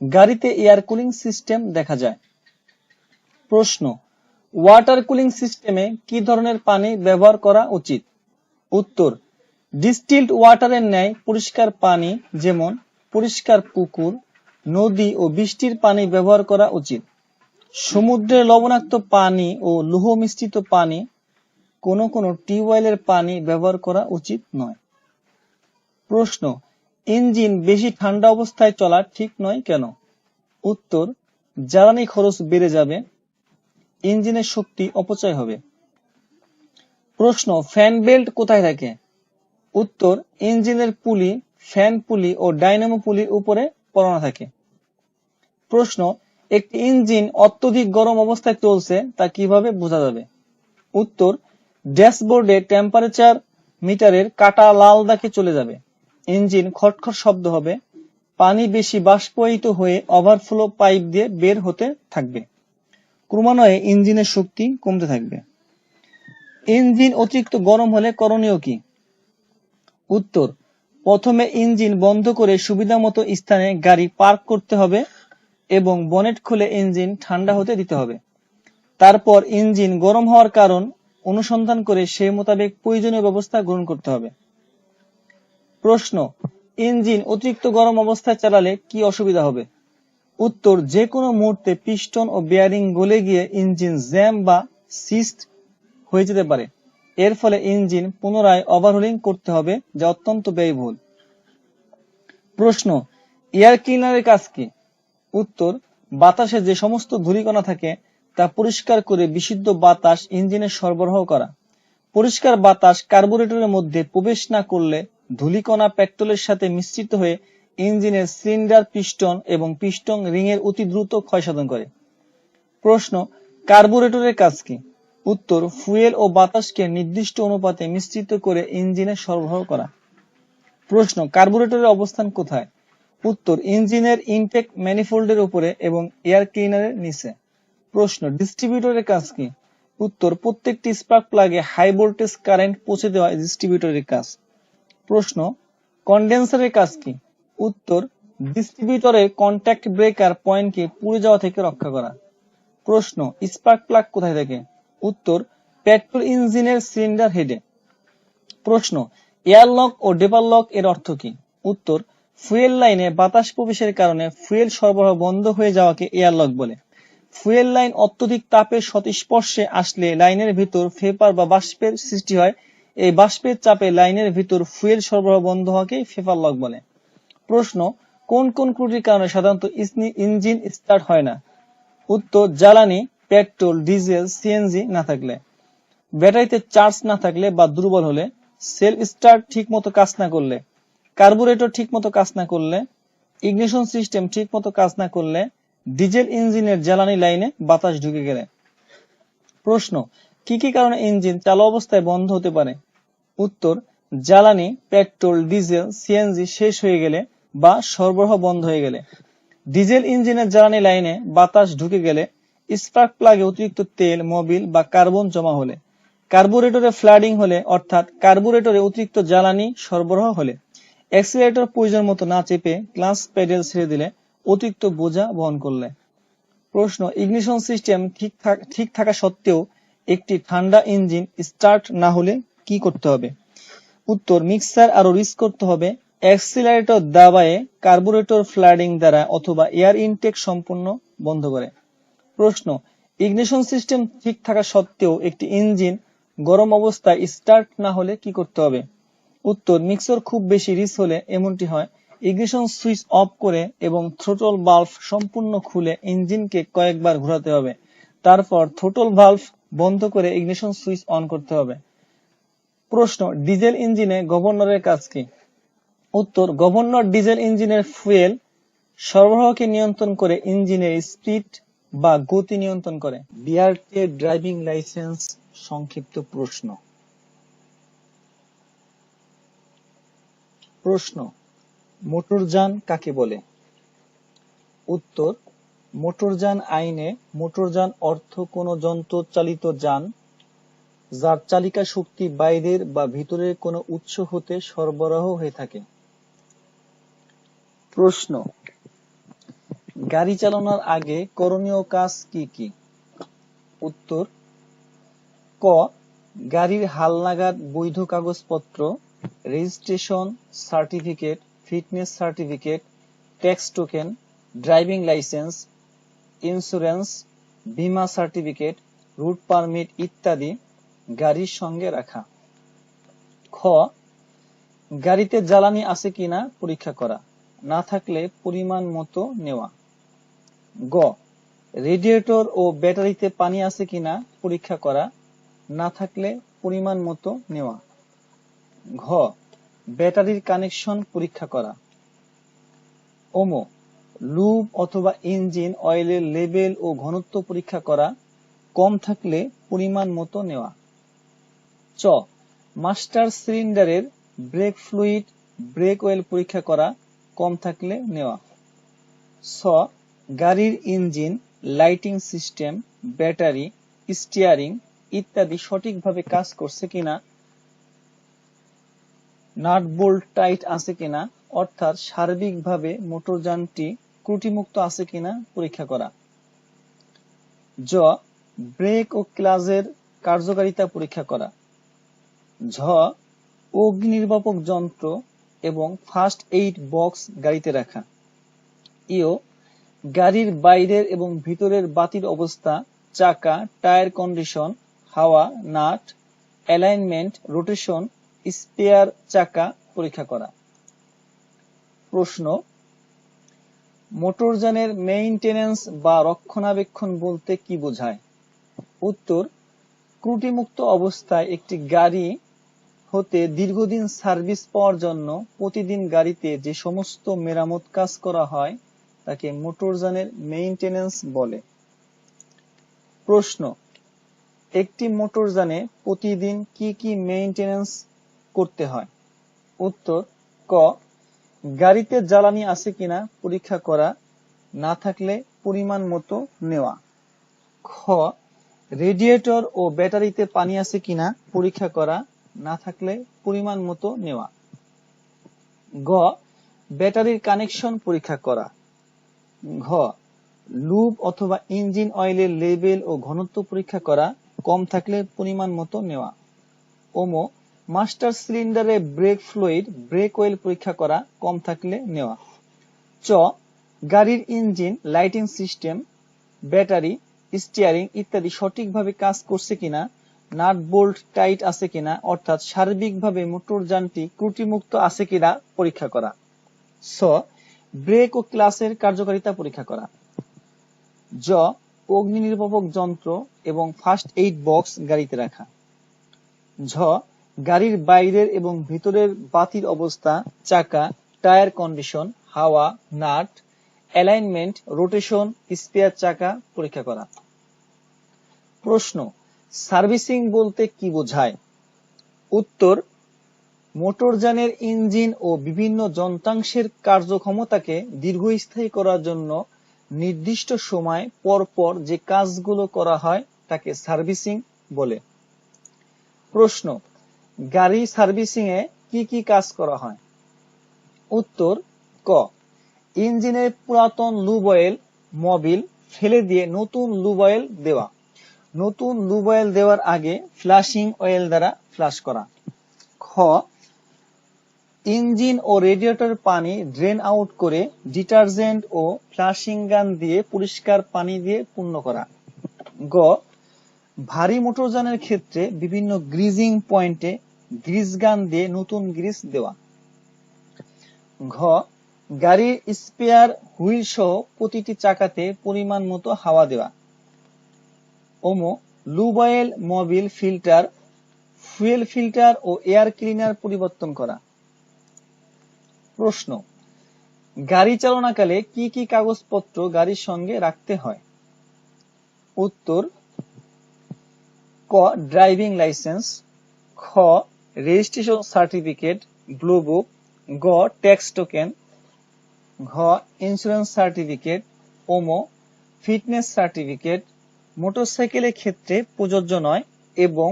গাড়িতে এয়ার কুলিং সিস্টেম দেখা যায়। প্রশ্ন, ওয়াটার কুলিং সিস্টেমে কি ধরনের পানি ব্যবহার করা উচিত? উত্তর, ডিস্টিলড ওয়াটারের ন্যায় পরিষ্কার পানি, যেমন পরিষ্কার পুকুর, নদী ও বৃষ্টির পানি ব্যবহার করা উচিত। সমুদ্রের লবণাক্ত পানি ও লৌহ মিশ্রিত পানি, কোনো কোনো টিউবওয়েলের পানি ব্যবহার করা উচিত নয়। প্রশ্ন, ইঞ্জিন বেশি ঠান্ডা অবস্থায় চলা ঠিক নয় কেন? উত্তর, জ্বালানি খরচ বেড়ে যাবে, ইঞ্জিনের শক্তি অপচয় হবে। প্রশ্ন, ফ্যান বেল্ট কোথায় থাকে? উত্তর, ইঞ্জিনের পুলি, ফ্যান পুলি ও ডাইনামো পুলির উপরে পরানো থাকে। প্রশ্ন, একটি ইঞ্জিন অত্যধিক গরম অবস্থায় চলছে তা কিভাবে বোঝা যাবে? উত্তর, ড্যাশবোর্ডে টেম্পারেচার মিটারের কাটা লাল দাগে চলে যাবে, ইঞ্জিন খটখট শব্দ হবে, পানি বেশি বাষ্পায়িত হয়ে ওভারফ্লো পাইপ দিয়ে বের হতে থাকবে, ক্রমান্বয়ে ইঞ্জিনের শক্তি কমতে থাকবে। ইঞ্জিন অতিরিক্ত গরম হলে করণীয় কি? উত্তর, প্রথমে ইঞ্জিন বন্ধ করে সুবিধামতো স্থানে গাড়ি পার্ক করতে হবে এবং বনেট খুলে ইঞ্জিন ঠান্ডা হতে দিতে হবে। তারপর ইঞ্জিন গরম হওয়ার কারণ অনুসন্ধান করে সেই মোতাবেক প্রয়োজনীয় ব্যবস্থা গ্রহণ করতে হবে। প্রশ্ন, ইঞ্জিন অতিরিক্ত গরম অবস্থায় চালালে কি অসুবিধা হবে? উত্তর, যে কোনো মুহূর্তে পিস্টন ও বেয়ারিং গলে গিয়ে ইঞ্জিন জ্যাম বা সিস্ট হয়ে যেতে পারে। এর ফলে ইঞ্জিন পুনরায় ওভারহোলিং করতে হবে, যা অত্যন্ত ব্যয়বহুল। প্রশ্ন, এয়ার ক্লিনারের কাজ কি? উত্তর, বাতাসে যে সমস্ত ধূলিকণা থাকে তা পরিষ্কার করে বিশুদ্ধ বাতাস ইঞ্জিনে সরবরাহ করা। পরিষ্কার বাতাস কার্বুরেটরের মধ্যে প্রবেশ না করলে ধূলিকণা পেট্রোলের সাথে মিশ্রিত হয়ে ইঞ্জিনের সিলিন্ডার, পিস্টন এবং পিস্টন রিং এর অতি দ্রুত ক্ষয়সাধন করে। প্রশ্ন, কার্বুরেটরের কাজ কি? উত্তর, ফুয়েল ও বাতাসকে নির্দিষ্ট অনুপাতে মিশ্রিত করে ইঞ্জিনে সরবরাহ করা। প্রশ্ন, কার্বুরেটরের অবস্থান কোথায়? উত্তর, ইঞ্জিনের ইনটেক ম্যানিফোল্ডের উপরে এবং এয়ার ক্লিনারের নিচে। প্রশ্ন, ডিস্ট্রিবিউটরের কাজ কি? উত্তর, প্রত্যেকটি স্পার্ক প্লাগে হাই ভোল্টেজ কারেন্ট পৌঁছে দেওয়া ডিস্ট্রিবিউটরের কাজ। প্রশ্ন, কন্ডেন্সারের কাজ কি? উত্তর, ডিস্ট্রিবিউটরের কন্ট্যাক্ট ব্রেকার পয়েন্টকে পুড়ে যাওয়া থেকে রক্ষা করা। প্রশ্ন, স্পার্ক প্লাগ কোথায় থাকে? উত্তর, পেট্রোল ইঞ্জিনের সিলিন্ডার হেডে। প্রশ্ন, এয়ারলক ও ডেপারলক এর অর্থ কি? উত্তর, ফুয়েল লাইনে বাতাস প্রবেশের কারণে ফুয়েল সরবরাহ বন্ধ হয়ে যাওয়াকে এয়ারলক বলে। ফুয়েল লাইন অত্যধিক তাপের সংস্পর্শে আসলে লাইনের ভিতর ভেপার বা বাষ্পের সৃষ্টি হয়। এই বাষ্পের চাপে লাইনের ভিতর ফুয়েল সরবরাহ বন্ধ হওয়াকে ভেপার লক বলে। প্রশ্ন, কোন কোন ত্রুটির কারণে সাধারণত ইঞ্জিন স্টার্ট হয় না? উত্তর, জ্বালানি, পেট্রোল, ডিজেল, সিএনজি না থাকলে, ব্যাটারিতে চার্জ না থাকলে বা দুর্বল হলে, সেল স্টার্ট ঠিক মতো কাজ না করলে, কার্বুরেটর ঠিক মতো কাজ না করলে, ইগনিশন সিস্টেম ঠিক মতো কাজ না করলে, ডিজেল ইঞ্জিনের জ্বালানি লাইনে বাতাস ঢুকে গেলে। প্রশ্ন, কি কি কারণে ইঞ্জিন চালু অবস্থায় বন্ধ হতে পারে? উত্তর, জ্বালানি, পেট্রোল, ডিজেল, সিএনজি শেষ হয়ে গেলে বা সরবরাহ বন্ধ হয়ে গেলে, ডিজেল ইঞ্জিনের জ্বালানি লাইনে বাতাস ঢুকে গেলে, স্পার্ক প্লাগে অতিরিক্ত তেল, মোবিল বা কার্বন জমা হলে, কার্বুরেটরে ফ্লাডিং হলে অর্থাৎ কার্বুরেটরে অতিরিক্ত জ্বালানি সরবরাহ হলে, অ্যাক্সিলারেটর প্রয়োজন মতো না চেপে ক্লাচ প্যাডেল ছেড়ে দিলে, অতিরিক্ত বোঝা বহন করলে। প্রশ্ন, ইগনিশন সিস্টেম ঠিক থাকা সত্ত্বেও একটি ঠান্ডা ইঞ্জিন স্টার্ট না হলে কি করতে হবে? উত্তর, মিক্সার আরো রিচ করতে হবে, অ্যাক্সিলারেটর দাবায়ে কার্বুরেটর ফ্লাডিং দ্বারা অথবা এয়ার ইনটেক সম্পূর্ণ বন্ধ করে। প্রশ্ন, ইগনিশন সিস্টেম ঠিক থাকা সত্ত্বেও একটি ইঞ্জিন গরম অবস্থায় স্টার্ট না হলে কি করতে হবে? উত্তর, মিক্সর খুব বেশি রিচ হলে এমনটি হয়। ইগনিশন সুইচ অফ করে এবং থ্রোটল ভালভ সম্পূর্ণ খুলে ইঞ্জিনকে কয়েকবার ঘোরাতে হবে। তারপর থ্রোটল ভালভ বন্ধ করে ইগনিশন সুইচ অন করতে হবে। প্রশ্ন, ডিজেল ইঞ্জিনে গভর্নরের কাজ কি? উত্তর, গভর্নর ডিজেল ইঞ্জিনের ফুয়েল সরবরাহকে নিয়ন্ত্রণ করে ইঞ্জিনের স্পিড বা গতি নিয়ন্ত্রণ করে। বিআরটি ড্রাইভিং লাইসেন্স সংক্ষিপ্ত প্রশ্ন। প্রশ্ন, মোটরযান কাকে বলে? উত্তর, মোটরযান আইনে মোটরযান অর্থ কোন যন্ত্র চালিত যান যার চালিকা শক্তি বাইরের বা ভিতরের কোন উৎস হতে সরবরাহ হয়ে থাকে। প্রশ্ন, গাড়ি চালানোর আগে করণীয় কাজ কি কি? উত্তর, ক, গাড়ির হালনাগাদ বৈধ কাগজপত্র, registration certificate, fitness certificate, tax token, driving licence, insurance, বীমা সার্টিফিকেট, রুট পারমিট ইত্যাদি গাড়ির সঙ্গে রাখা। খ, গাড়িতে জ্বালানি আছে কিনা পরীক্ষা করা, না থাকলে পরিমাণ মতো নেওয়া। গ, রেডিয়েটর ও ব্যাটারিতে পানি আছে কিনা পরীক্ষা করা, না থাকলে পরিমাণ মতো নেওয়া। ঘ, ব্যাটারির কানেকশন পরীক্ষা করা। ওম, লুব অথবা ইঞ্জিন অয়েলের লেভেল ও ঘনত্ব পরীক্ষা করা, কম থাকলে পরিমাণ মতো নেওয়া। চ, মাস্টার সিলিন্ডারের ব্রেক ফ্লুইড, ব্রেক অয়েল পরীক্ষা করা, কম থাকলে নেওয়া। ছ, গাড়ির engine, lighting system, battery, steering ইত্যাদি সঠিকভাবে কাজ করছে কিনা, নাট বোল্ট টাইট আছে কিনা, অর্থাৎ সার্বিকভাবে মোটরযানটি ত্রুটিমুক্ত আছে কিনা পরীক্ষা করা। জ, ব্রেক ও ক্লাচের কার্যকারিতা পরীক্ষা করা। ঝ, অগ্নি নির্বাপক যন্ত্র এবং ফার্স্ট এইড বক্স গাড়িতে রাখা। ইও, গাড়ির বাইরের এবং ভিতরের বাতির অবস্থা, চাকা, টায়ার কন্ডিশন, হাওয়া, নাট, অ্যালাইনমেন্ট, রোটেশন, স্পেয়ার চাকা পরীক্ষা করা। প্রশ্ন, মোটরযানের মেইনটেনেন্স বা রক্ষণাবেক্ষণ বলতে কি বোঝায়? উত্তর, ত্রুটিমুক্ত অবস্থায় একটি গাড়ি হতে দীর্ঘদিন সার্ভিস পাওয়ার জন্য প্রতিদিন গাড়িতে যে সমস্ত মেরামত কাজ করা হয় তাকে মোটরযানের মেইনটেনেন্স বলে। প্রশ্ন, একটি মোটরযানে প্রতিদিন কি কি মেইনটেনেন্স করতে হয়? উত্তর, ক, গাড়িতে জ্বালানি আছে কিনা পরীক্ষা করা, না থাকলে পরিমাণ মতো নেওয়া। খ, রেডিয়েটর ও ব্যাটারিতে পানি আছে কিনা পরীক্ষা করা, না থাকলে পরিমাণ মতো নেওয়া। গ, ব্যাটারির কানেকশন পরীক্ষা করা। ঘ, লুব অথবা ইঞ্জিন অয়েলের লেভেল ও ঘনত্ব পরীক্ষা করা, কম থাকলে পরিমাণ মতো নেওয়া। ওম, মাস্টার সিলিন্ডারে ব্রেক ফ্লুইড, ব্রেক অয়েল পরীক্ষা করা, কম থাকলে নেওয়া। চ, গাড়ির engine, lighting system, battery, steering ইত্যাদি সঠিকভাবে কাজ করছে কিনা, নাট বোল্ট টাইট আছে কিনা, অর্থাৎ সার্বিকভাবে মোটরযানটি ত্রুটিমুক্ত আছে কিনা পরীক্ষা করা। স, ব্রেক ও ক্লাচের কার্যকারিতা পরীক্ষা করা। জ, অগ্নি নির্বাপক যন্ত্র এবং ফার্স্ট এইড বক্স গাড়িতে রাখা। ঝ, গাড়ির বাইরের এবং ভিতরের বাতির অবস্থা, চাকা, টায়ার কন্ডিশন, হাওয়া, নাট, অ্যালাইনমেন্ট, রোটেশন, স্পেয়ার চাকা পরীক্ষা করা। প্রশ্ন, সার্ভিসিং বলতে কি বোঝায়? উত্তর, মোটরযানের ইঞ্জিন ও বিভিন্ন যন্ত্রাংশের কার্যক্ষমতাকে দীর্ঘস্থায়ী করার জন্য নির্দিষ্ট সময় পর পর যে কাজগুলো করা হয় তাকে সার্ভিসিং বলে। প্রশ্ন, গাড়ি সার্ভিসিং এ কি কি কাজ করা হয়? উত্তর, ক, ইঞ্জিনের পুরাতন লুব অয়েল, মোবিল ফেলে দিয়ে নতুন লুব অয়েল দেওয়া। নতুন লুব অয়েল দেওয়ার আগে ফ্লাশিং অয়েল দ্বারা ফ্লাশ করা। খ, ইঞ্জিন ও রেডিয়েটর পানি ড্রেন আউট করে ডিটারজেন্ট ও ফ্লাশিং গান দিয়ে পরিষ্কার পানি দিয়ে পূর্ণ করা। গ, ভারী মোটরযানের ক্ষেত্রে বিভিন্ন গ্রিজিং পয়েন্টে গ্রিস গান দিয়ে নতুন গ্রিস দেওয়া। ঘ গাড়ির স্পেয়ার হুইল সহ প্রতিটি চাকাতে পরিমাণ মতো হাওয়া দেওয়া। Lube oil, Mobil filter, fuel filter ও এয়ার ক্লিনার পরিবর্তন করা। প্রশ্ন, গাড়ি চালনাকালে কি কি কাগজপত্র গাড়ির সঙ্গে রাখতে হয়? উত্তর, ক ড্রাইভিং লাইসেন্স, খ রেজিস্ট্রেশন সার্টিফিকেট, ব্লু বুক, গ ট্যাক্স টোকেন, ঘ ইন্স্যুরেন্স সার্টিফিকেট, ফিটনেস সার্টিফিকেট মোটরসাইকেলের ক্ষেত্রে প্রযোজ্য নয় এবং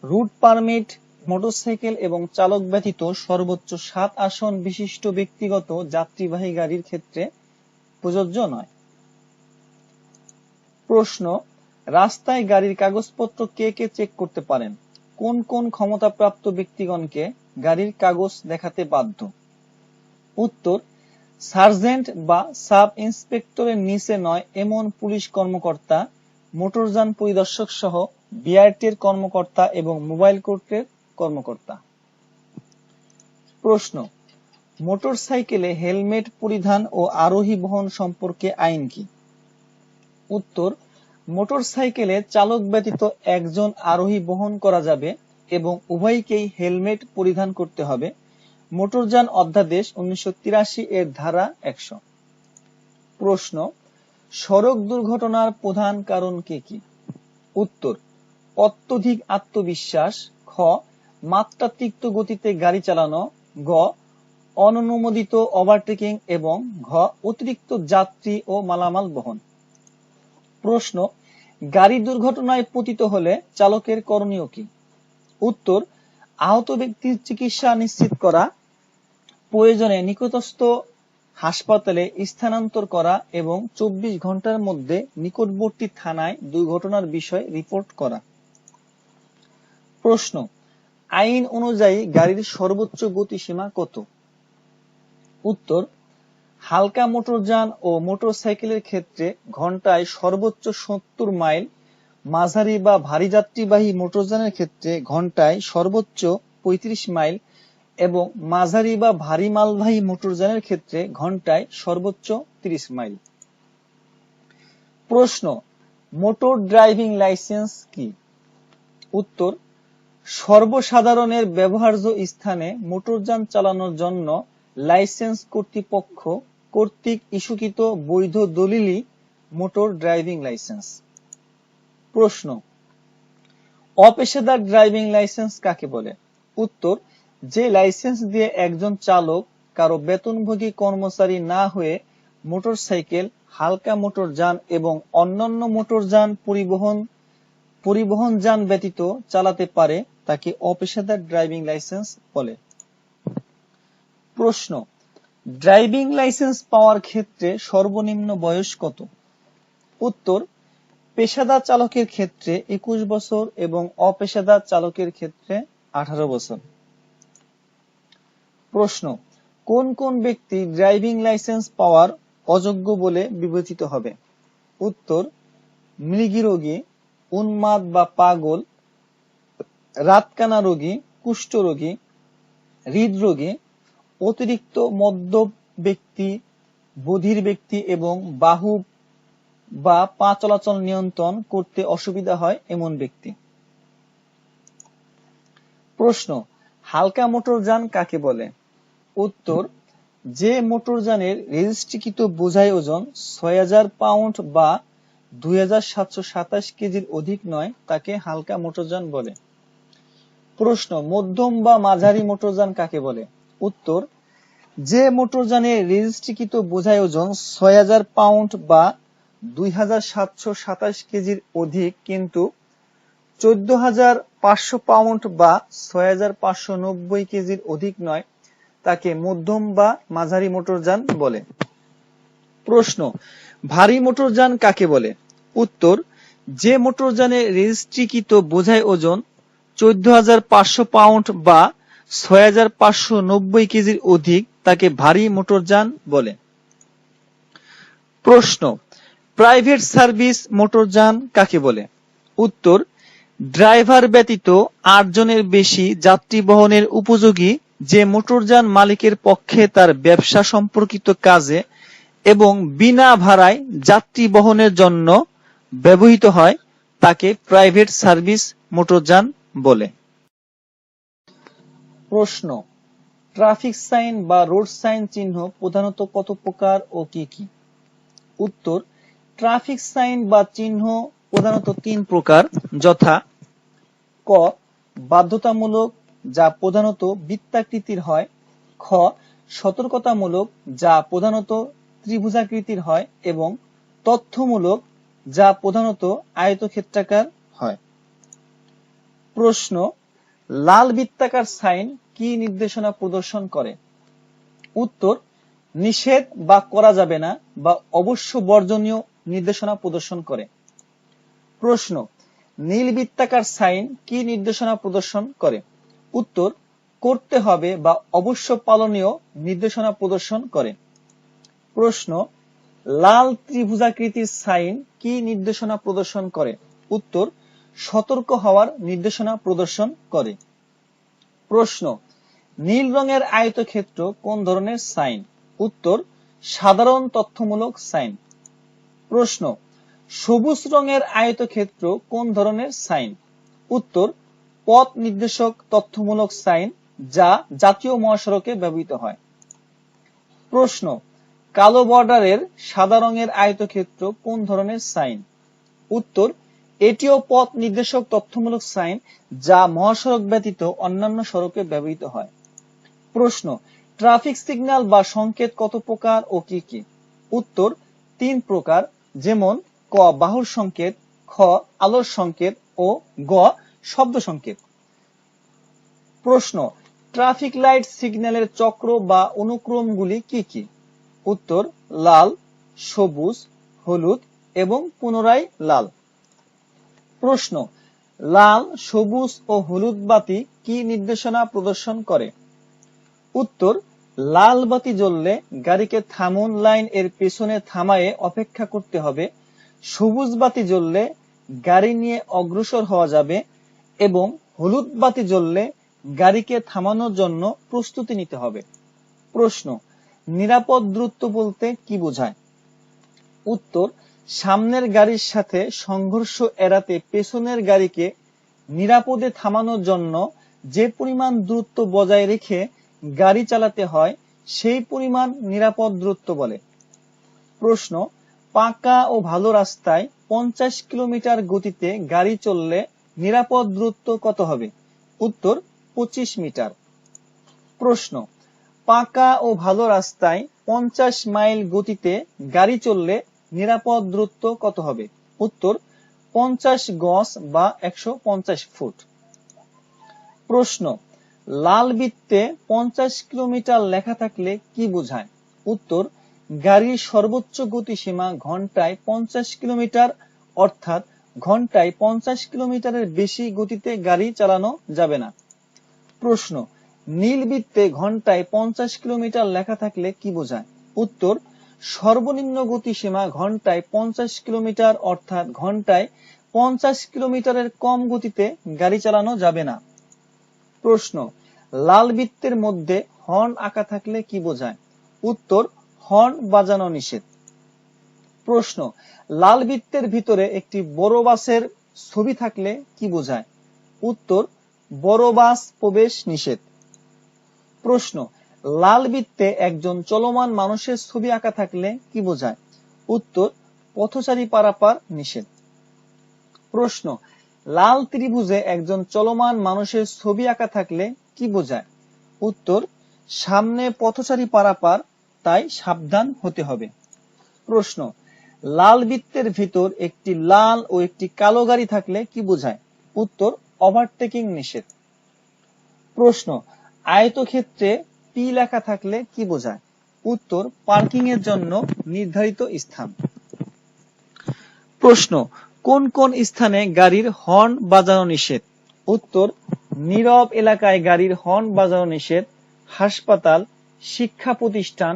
রুট পারমিট মোটরসাইকেল এবং চালক ব্যতীত সর্বোচ্চ 7 আসন বিশিষ্ট ব্যক্তিগত যাত্রীবাহী গাড়ির ক্ষেত্রে প্রযোজ্য নয়। প্রশ্ন, রাস্তায় গাড়ির কাগজপত্র কে কে চেক করতে পারেন? কোন কোন ক্ষমতাপ্রাপ্ত ব্যক্তিগণকে গাড়ির কাগজ দেখাতে বাধ্য? উত্তর, সার্জেন্ট বা সাব ইন্সপেক্টরের নিচে নয় এমন পুলিশ কর্মকর্তা, মোটরযান পরিদর্শক সহ বিআরটির কর্মকর্তা এবং মোবাইল কোর্টের কর্মকর্তা। প্রশ্ন, মোটরসাইকেলে হেলমেট পরিধান ও আরোহী বহন সম্পর্কে আইন কি? উত্তর, মোটরসাইকেলে চালক ব্যতীত একজন আরোহী বহন করা যাবে এবং উভয়কেই হেলমেট পরিধান করতে হবে। মোটরযান অধ্যাদেশ 1983 এর ধারা 100। প্রশ্ন, সড়ক দুর্ঘটনার প্রধান কারণ কি কি? উত্তর, অত্যধিক আত্মবিশ্বাস, খ মাত্রাতিরিক্ত গতিতে গাড়ি চালানো, গ অননুমোদিত ওভারটেকিং এবং ঘ অতিরিক্ত যাত্রী ও মালামাল বহন। প্রশ্ন, গাড়ি দুর্ঘটনায় পতিত হলে চালকের করণীয় কি? উত্তর, আহত ব্যক্তির চিকিৎসা নিশ্চিত করা, প্রয়োজনে নিকটস্থ হাসপাতালে স্থানান্তর করা এবং 24 ঘন্টার মধ্যে নিকটবর্তী থানায় দুর্ঘটনার বিষয়ে রিপোর্ট করা। প্রশ্ন, আইন অনুযায়ী গাড়ির সর্বোচ্চ গতিসীমা কত? উত্তর, হালকা মোটরযান ও মোটরসাইকেলের ক্ষেত্রে ঘন্টায় সর্বোচ্চ 70 মাইল, মাঝারি বা ভারী যাত্রীবাহী মোটরযানের ক্ষেত্রে ঘন্টায় সর্বোচ্চ 35 মাইল এবং মাঝারি বা ভারী মালবাহী মোটরযানের ক্ষেত্রে ঘন্টায় সর্বোচ্চ 30 মাইল। প্রশ্ন, মোটর ড্রাইভিং লাইসেন্স কি? উত্তর, সর্বসাধারণের ব্যবহার্য স্থানে মোটরযান চালানোর জন্য লাইসেন্স কর্তৃপক্ষ কর্তৃক ইস্যুকৃত বৈধ দলিলই মোটর ড্রাইভিং লাইসেন্স। প্রশ্ন, অপেশাদার ড্রাইভিং লাইসেন্স কাকে বলে? উত্তর, যে লাইসেন্স দিয়ে একজন চালক কারো বেতনভোগী কর্মচারী না হয়ে মোটরসাইকেল, হালকা মোটরযান এবং অন্যান্য মোটরযান পরিবহন যান ব্যতীত চালাতে পারে তাকে অপেশাদার ড্রাইভিং লাইসেন্স বলে। প্রশ্ন, ড্রাইভিং লাইসেন্স পাওয়ার ক্ষেত্রে সর্বনিম্ন বয়স কত? উত্তর, পেশাদার চালকের ক্ষেত্রে 21 বছর এবং অপেশাদার চালকের ক্ষেত্রে 18 বছর। প্রশ্ন, কোন কোন ব্যক্তি ড্রাইভিং লাইসেন্স পাওয়ার অযোগ্য বলে বিবেচিত হবে? উত্তর, মৃগী রোগী, উন্মাদ বা পাগল, রাতকানা রোগী, কুষ্ঠ রোগী, হৃদরোগী, অতিরিক্ত মদ্যপ ব্যক্তি, বধির ব্যক্তি এবং বাহু বা পা চলাচল নিয়ন্ত্রণ করতে অসুবিধা হয় এমন ব্যক্তি। প্রশ্ন, হালকা মোটরযান কাকে বলে? উত্তর, যে মোটরযানের রেজিস্ট্রিকৃত বোঝাই ওজন 6000 পাউন্ড বা 2727 কেজির অধিক নয় তাকে হালকা মোটরযান বলে। প্রশ্ন, মধ্যম বা মাঝারি মোটরযান কাকে বলে? উত্তর, যে মোটরযানের রেজিস্ট্রিকৃত বোঝাই ওজন 6000 পাউন্ড বা 2727 কেজির অধিক কিন্তু 14500 পাউন্ড বা 6590 কেজির অধিক নয় তাকে মধ্যম বা মাঝারি মোটরযান বলে। প্রশ্ন, ভারী মোটরযান কাকে বলে? উত্তর, যে মোটরযানের রেজিস্ট্রিকৃত বোঝাই ওজন 14500 পাউন্ড বা 6590 কেজির অধিক তাকে ভারী মোটরযান বলে। প্রশ্ন, প্রাইভেট সার্ভিস মোটরযান কাকে বলে? উত্তর, ড্রাইভার ব্যতীত 8 জনের বেশি যাত্রী বহনের উপযোগী যে মোটরযান মালিকের পক্ষে তার ব্যবসা সম্পর্কিত কাজে এবং বিনা ভাড়ায় যাত্রী বহনের জন্য ব্যবহৃত হয় তাকে প্রাইভেট সার্ভিস মোটরযান বলে। প্রশ্ন, ট্রাফিক সাইন বা রোড সাইন চিহ্ন প্রধানত কত প্রকার ও কি কি? উত্তর, ট্রাফিক সাইন বা চিহ্ন প্রধানত 3 প্রকার, যথা ক, বাধ্যতামূলক যা প্রধানত বৃত্তাকৃতির হয়, খ, সতর্কতামূলক যা প্রধানত ত্রিভুজাকৃতির হয় এবং তথ্যমূলক যা প্রধানত আয়তক্ষেত্রাকার হয়। প্রশ্ন, লাল বৃত্তাকার সাইন কি নির্দেশনা প্রদর্শন করে? উত্তর, নিষেধ বা করা যাবে না বা অবশ্য বর্জনীয় নির্দেশনা প্রদর্শন করে। প্রশ্ন, নীল বৃত্তাকার সাইন কি নির্দেশনা প্রদর্শন করে? উত্তর, করতে হবে বা অবশ্য পালনীয় নির্দেশনা প্রদর্শন করে। প্রশ্ন, লাল ত্রিভুজাকৃতির সাইন কি নির্দেশনা প্রদর্শন করে? উত্তর, সতর্ক হওয়ার নির্দেশনা প্রদর্শন করে। প্রশ্ন, নীল রঙের আয়তক্ষেত্র কোন ধরনের সাইন? উত্তর, সাধারণ তথ্যমূলক সাইন। প্রশ্ন, সবুজ রঙের আয়তক্ষেত্র কোন ধরনের সাইন? উত্তর, পথ নির্দেশক তথ্যমূলক সাইন যা জাতীয় মহাসড়কে ব্যবহৃত হয়। প্রশ্ন, কালো বর্ডারের সাদা রঙের আয়তক্ষেত্র কোন ধরনের সাইন? উত্তর, এটিও পথ নির্দেশক তথ্যমূলক সাইন যা মহাসড়ক ব্যতীত অন্যান্য সড়কে ব্যবহৃত হয়। প্রশ্ন, ট্রাফিক সিগন্যাল বা সংকেত কত প্রকার ও কি কি? উত্তর, 3 প্রকার, যেমন ক, বাহুর সংকেত, খ, আলোর সংকেত ও গ, শব্দ সংকেত। প্রশ্ন, ট্রাফিক লাইট সিগন্যালের চক্র বা অনুক্রমগুলি কি কি? উত্তর, লাল, সবুজ, হলুদ এবং পুনরায় লাল। প্রশ্ন, লাল, সবুজ ও হলুদ বাতি কি নির্দেশনা প্রদর্শন করে? উত্তর, লাল বাতি জ্বললে গাড়িকে থামুন লাইন এর পেছনে থামায়ে অপেক্ষা করতে হবে, সবুজ বাতি জ্বললে গাড়ি নিয়ে অগ্রসর হওয়া যাবে এবং হলুদ বাতি জ্বললে গাড়িকে থামানোর জন্য প্রস্তুতি নিতে হবে। প্রশ্ন, নিরাপদ দূরত্ব বলতে কি বোঝায়? উত্তর, সামনের গাড়ির সাথে সংঘর্ষ এড়াতে পেছনের গাড়িকে নিরাপদে থামানোর জন্য যে পরিমাণ দূরত্ব বজায় রেখে গাড়ি চালাতে হয় সেই পরিমাণ নিরাপদ দূরত্ব বলে। প্রশ্ন, পাকা ও ভালো রাস্তায় 50 কিলোমিটার গতিতে গাড়ি চললে নিরাপদ দূরত্ব কত হবে? উত্তর, 25 মিটার। প্রশ্ন, পাকা ও ভালো রাস্তায় 50 মাইল গতিতে গাড়ি চললে নিরাপদ দূরত্ব কত হবে? উত্তর, 50 গজ বা 150 ফুট। প্রশ্ন, লাল বৃত্তে 50 কিলোমিটার লেখা থাকলে কি বোঝায়? উত্তর, গাড়ির সর্বোচ্চ গতিসীমা ঘন্টায় 50 কিলোমিটার, অর্থাৎ ঘন্টায় 50 কিলোমিটারের বেশি গতিতে গাড়ি চালানো যাবে না। প্রশ্ন, নীল বৃত্তে ঘন্টায় 50 কিলোমিটার লেখা থাকলে কি বোঝায়? উত্তর, সর্বনিম্ন গতিসীমা ঘন্টায় 50 কিলোমিটার, অর্থাৎ ঘন্টায় 50 কিলোমিটারের কম গতিতে গাড়ি চালানো যাবে না। প্রশ্ন, লাল বৃত্তের মধ্যে হর্ন আঁকা থাকলে কি বোঝায়? উত্তর, হর্ন বাজানো নিষেধ। প্রশ্ন, লাল বৃত্তের ভিতরে একটি বড় বাসের ছবি থাকলে কি বোঝায়? উত্তর, বড় বাস প্রবেশ নিষেধ। প্রশ্ন, লাল বৃত্তে একজন চলমান মানুষের ছবি আঁকা থাকলে কি বোঝায়? উত্তর, পথচারী পারাপার নিষেধ। প্রশ্ন, লাল ত্রিভুজে একজন চলমান মানুষের ছবি আঁকা থাকলে কি বোঝায়? উত্তর, সামনে পথচারী পারাপার, তাই সাবধান হতে হবে। প্রশ্ন, লাল বৃত্তের ভিতর একটি লাল ও একটি কালো গাড়ি থাকলে কি বোঝায়? উত্তর, ওভারটেকিং নিষেধ। প্রশ্ন, আয়তক্ষেত্রে পি লেখা থাকলে কি বোঝায়? উত্তর, পার্কিং এর জন্য নির্ধারিত স্থান। প্রশ্ন, কোন কোন স্থানে গাড়ির হর্ন বাজানো নিষেধ? উত্তর, নীরব এলাকায় গাড়ির হর্ন বাজানো নিষেধ, হাসপাতাল, শিক্ষা প্রতিষ্ঠান,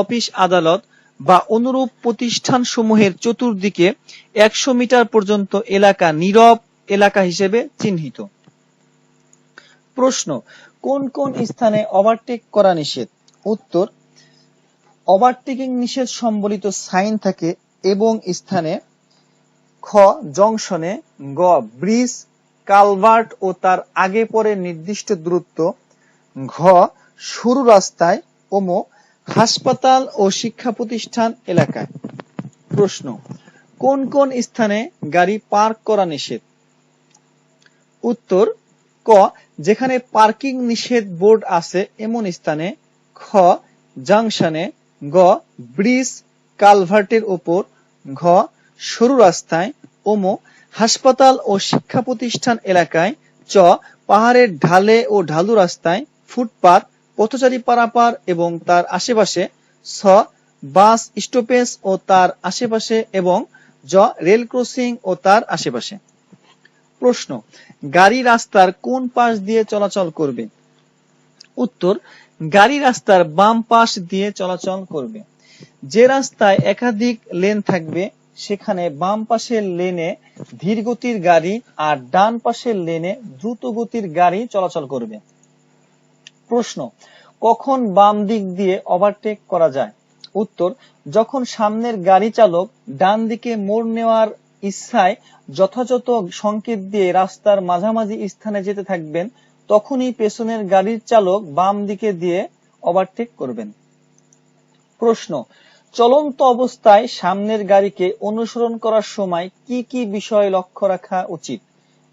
অফিস আদালত বা অনুরূপ প্রতিষ্ঠান সমূহের চতুর্দিকে 100 মিটার পর্যন্ত এলাকা নীরব এলাকা হিসেবে চিহ্নিত। প্রশ্ন, কোন কোন স্থানে ওভারটেক করা নিষেধ? উত্তর, ওভারটেকিং নিষেধ সম্বলিত সাইন থাকে এবং স্থানে খ জংশনে, গ ব্রিজ, কালভার্ট ও তার আগে পরে নির্দিষ্ট দূরত্ব, ঘ সরু রাস্তায়, ওম হাসপাতাল ও শিক্ষা প্রতিষ্ঠান এলাকায়। প্রশ্ন, কোন কোন স্থানে গাড়ি পার্ক করা নিষেধ? উত্তর, ক যেখানে পার্কিং নিষেধ বোর্ড আছে এমন স্থানে, খ জংশনে, গ ব্রিজ কালভার্টের উপর, ঘ সরু রাস্তায়, ওম হাসপাতাল ও শিক্ষা প্রতিষ্ঠান এলাকায়, চ পাহাড়ের ঢালে ও ঢালু রাস্তায়, ফুটপাত, পথচারী পারাপার এবং তার আশেপাশে, ছ বাস স্টপেজ ও তার আশেপাশে এবং জ রেল ক্রসিং ও তার আশেপাশে। প্রশ্ন, গাড়ি রাস্তার কোন পাশ দিয়ে চলাচল করবে? উত্তর, গাড়ি রাস্তার বাম পাশ দিয়ে চলাচল করবে। যে রাস্তায় একাধিক লেন থাকবে সেখানে বাম পাশের লেনে ধীর গতির গাড়ি আর ডান পাশের লেনে দ্রুত গতির গাড়ি চলাচল করবে। প্রশ্ন, কখন বাম দিক দিয়ে ওভারটেক করা যায়? উত্তর, যখন সামনের গাড়ি চালক ডান দিকে মোড় নেওয়ার ইচ্ছায় যথাযথ সংকেত দিয়ে রাস্তার মাঝামাঝি স্থানে যেতে থাকবেন তখনই পেছনের গাড়ির চালক বাম দিকে দিয়ে ওভারটেক করবেন। প্রশ্ন, চলন্ত অবস্থায় সামনের গাড়িকে অনুসরণ করার সময় কি কি বিষয় লক্ষ্য রাখা উচিত?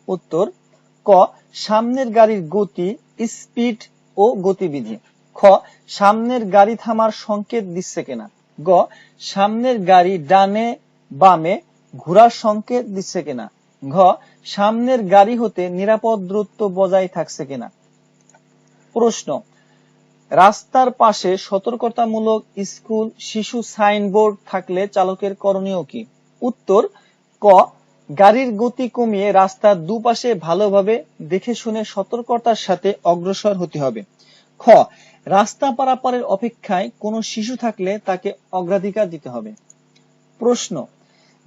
উত্তর, ক সামনের গাড়ির গতি, স্পিড ও গতিবিধি, খ সামনের গাড়ি থামার সংকেত দিচ্ছে কিনা, গ সামনের গাড়ি ডানে বামে ঘোরার সংকেত দিচ্ছে কিনা, ঘ সামনের গাড়ি হতে নিরাপদ দূরত্ব বজায় থাকছে কিনা। প্রশ্ন, রাস্তার পাশে সতর্কতামূলক স্কুল শিশু সাইনবোর্ড থাকলে চালকের করণীয় কি? উত্তর, ক গাড়ির গতি কমিয়ে রাস্তার দুপাশে ভালোভাবে দেখে শুনে সতর্কতার সাথে অগ্রসর হতে হবে। খ রাস্তা পারাপারের অপেক্ষায় কোনো শিশু থাকলে তাকে অগ্রাধিকার দিতে হবে। প্রশ্ন,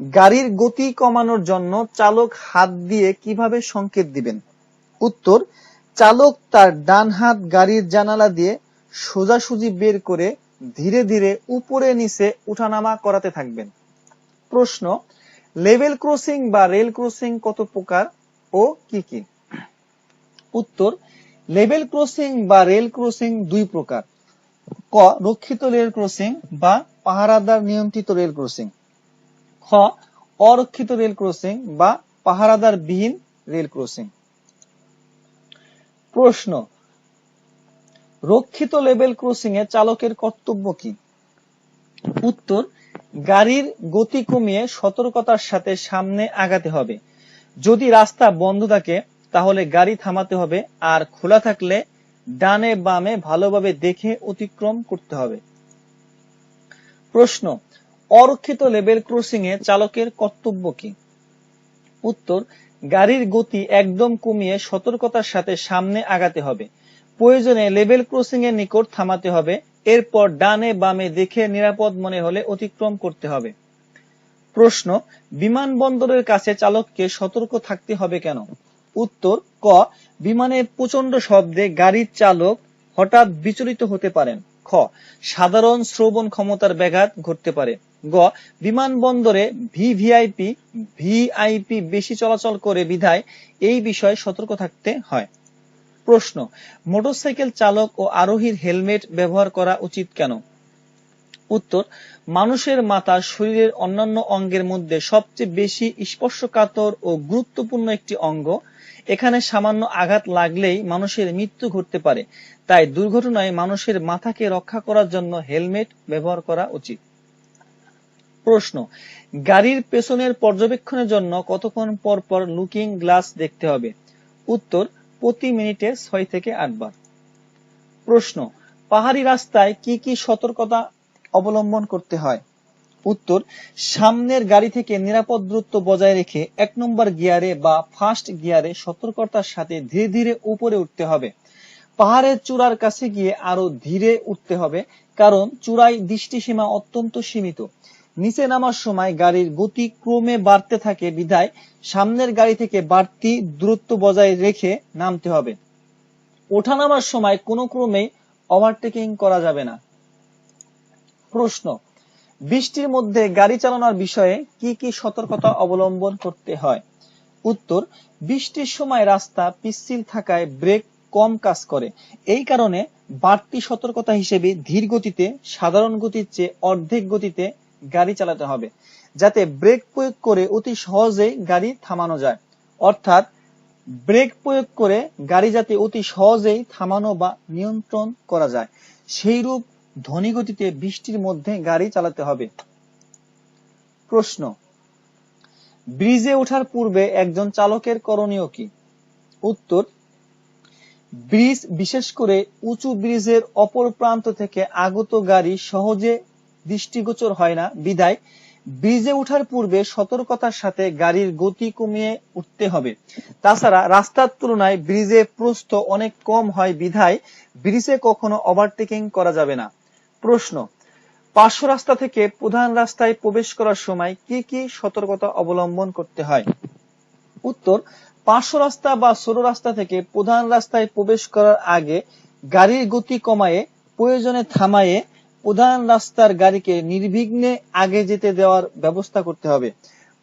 গাড়ির গতি কমানোর জন্য চালক হাত দিয়ে কিভাবে সংকেত দিবেন? উত্তর, চালক তার ডান হাত গাড়ির জানালা দিয়ে সোজাসুজি বের করে ধীরে ধীরে উপরে নিচে উঠানামা করাতে থাকবেন। প্রশ্ন, লেভেল ক্রসিং বা রেল ক্রসিং কত প্রকার ও কি কি? উত্তর, লেভেল ক্রসিং বা রেল ক্রসিং দুই প্রকার। ক রক্ষিত রেল ক্রসিং বা পাহারাদার নিয়ন্ত্রিত রেল ক্রসিং, খ অরক্ষিত রেল ক্রসিং বা পাহারাদার বিহীন রেল ক্রসিং। প্রশ্ন, রক্ষিত লেভেল ক্রসিং এ চালকের কর্তব্য কি? উত্তর, গাড়ির গতি কমিয়ে সতর্কতার সাথে সামনে আগাতে হবে। যদি রাস্তা বন্ধ থাকে তাহলে গাড়ি থামাতে হবে আর খোলা থাকলে ডানে বামে ভালোভাবে দেখে অতিক্রম করতে হবে। প্রশ্ন, অরক্ষিত লেভেল ক্রসিং এ চালকের কর্তব্য কি? উত্তর, গাড়ির গতি একদম কমিয়ে সতর্কতার সাথে সামনে আগাতে হবে। প্রয়োজনে লেভেল ক্রসিং এর নিকট থামাতে হবে, এরপর ডানে বামে দেখে নিরাপদ মনে হলে অতিক্রম করতে হবে। প্রশ্ন, বিমানবন্দরের কাছে চালককে সতর্ক থাকতে হবে কেন? উত্তর, ক বিমানের প্রচন্ড শব্দে গাড়ির চালক হঠাৎ বিচলিত হতে পারেন, খ সাধারণ শ্রবণ ক্ষমতার ব্যাঘাত ঘটতে পারে, গ বিমানবন্দরে ভিআইপি বেশি চলাচল করে বিধায় এই বিষয়ে সতর্ক থাকতে হয়। প্রশ্ন, মোটরসাইকেল চালক ও আরোহীর হেলমেট ব্যবহার করা উচিত কেন? উত্তর, মানুষের মাথা শরীরের অন্যান্য অঙ্গের মধ্যে সবচেয়ে বেশি স্পর্শকাতর ও গুরুত্বপূর্ণ একটি অঙ্গ। এখানে সামান্য আঘাত লাগলেই মানুষের মৃত্যু ঘটতে পারে, তাই দুর্ঘটনায় মানুষের মাথাকে রক্ষা করার জন্য হেলমেট ব্যবহার করা উচিত। প্রশ্ন, গাড়ির পেছনের পর্যবেক্ষণের জন্য কতক্ষণ পর পর লুকিং গ্লাস দেখতে হবে? উত্তর, প্রতি মিনিটে 6 থেকে 8 বার। প্রশ্ন, পাহাড়ি রাস্তায় কি কি সতর্কতা অবলম্বন করতে হয়? উত্তর, সামনের গাড়ি থেকে নিরাপদ দূরত্ব বজায় রেখে 1 নম্বর গিয়ারে বা ফার্স্ট গিয়ারে সতর্কতার সাথে ধীরে ধীরে উপরে উঠতে হবে। পাহাড়ের চূড়ার কাছে গিয়ে আরো ধীরে উঠতে হবে, কারণ চূড়ায় দৃষ্টিসীমা অত্যন্ত সীমিত। নিচে নামার সময় গাড়ির গতি ক্রমে বাড়তে থাকে বিধায় সামনের গাড়ি থেকে বাড়তি দূরত্ব বজায় রেখে নামতে হবে। ওঠানামার সময় কোনো ক্রমেই ওভারটেকিং করা যাবে না। প্রশ্ন, বৃষ্টির মধ্যে গাড়ি চালানোর বিষয়ে কি কি সতর্কতা অবলম্বন করতে হয়? উত্তর, বৃষ্টির সময় রাস্তা পিচ্ছিল থাকায় ব্রেক কম কাজ করে। এই কারণে বাড়তি সতর্কতা হিসেবে ধীর গতিতে সাধারণ গতির চেয়ে অর্ধেক গতিতে গাড়ি চালাতে হবে, যাতে ব্রেক প্রয়োগ করে অতি সহজেই গাড়ি থামানো যায়। অর্থাৎ ব্রেক প্রয়োগ করে গাড়ি যাতে অতি সহজেই থামানো বা নিয়ন্ত্রণ করা যায়, সেইরূপ ধনী গতিতে বৃষ্টির মধ্যে গাড়ি চালাতে হবে। প্রশ্ন, ব্রিজে ওঠার পূর্বে একজন চালকের করণীয় কি? উত্তর, ব্রিজ, বিশেষ করে উঁচু ব্রিজের অপর প্রান্ত থেকে আগত গাড়ি সহজে দৃষ্টিগোচর হয় না বিধায় ব্রিজে ওঠার পূর্বে সতর্কতার সাথে গাড়ির গতি কমিয়ে উঠতে হবে। তাছাড়া রাস্তার তুলনায় ব্রিজে প্রস্থ অনেক কম হয় বিধায় ব্রিজে কখনো ওভারটেকিং করা যাবে না। প্রশ্ন, পার্শ্ব রাস্তা থেকে প্রধান রাস্তায় প্রবেশ করার সময় কি কি সতর্কতা অবলম্বন করতে হয়? উত্তর, পার্শ্ব রাস্তা বা ছোট রাস্তা থেকে প্রধান রাস্তায় প্রবেশ করার আগে গাড়ির গতি কমায়ে প্রয়োজনে থামায়ে প্রধান রাস্তার গাড়িকে নির্বিঘ্নে আগে যেতে দেওয়ার ব্যবস্থা করতে হবে।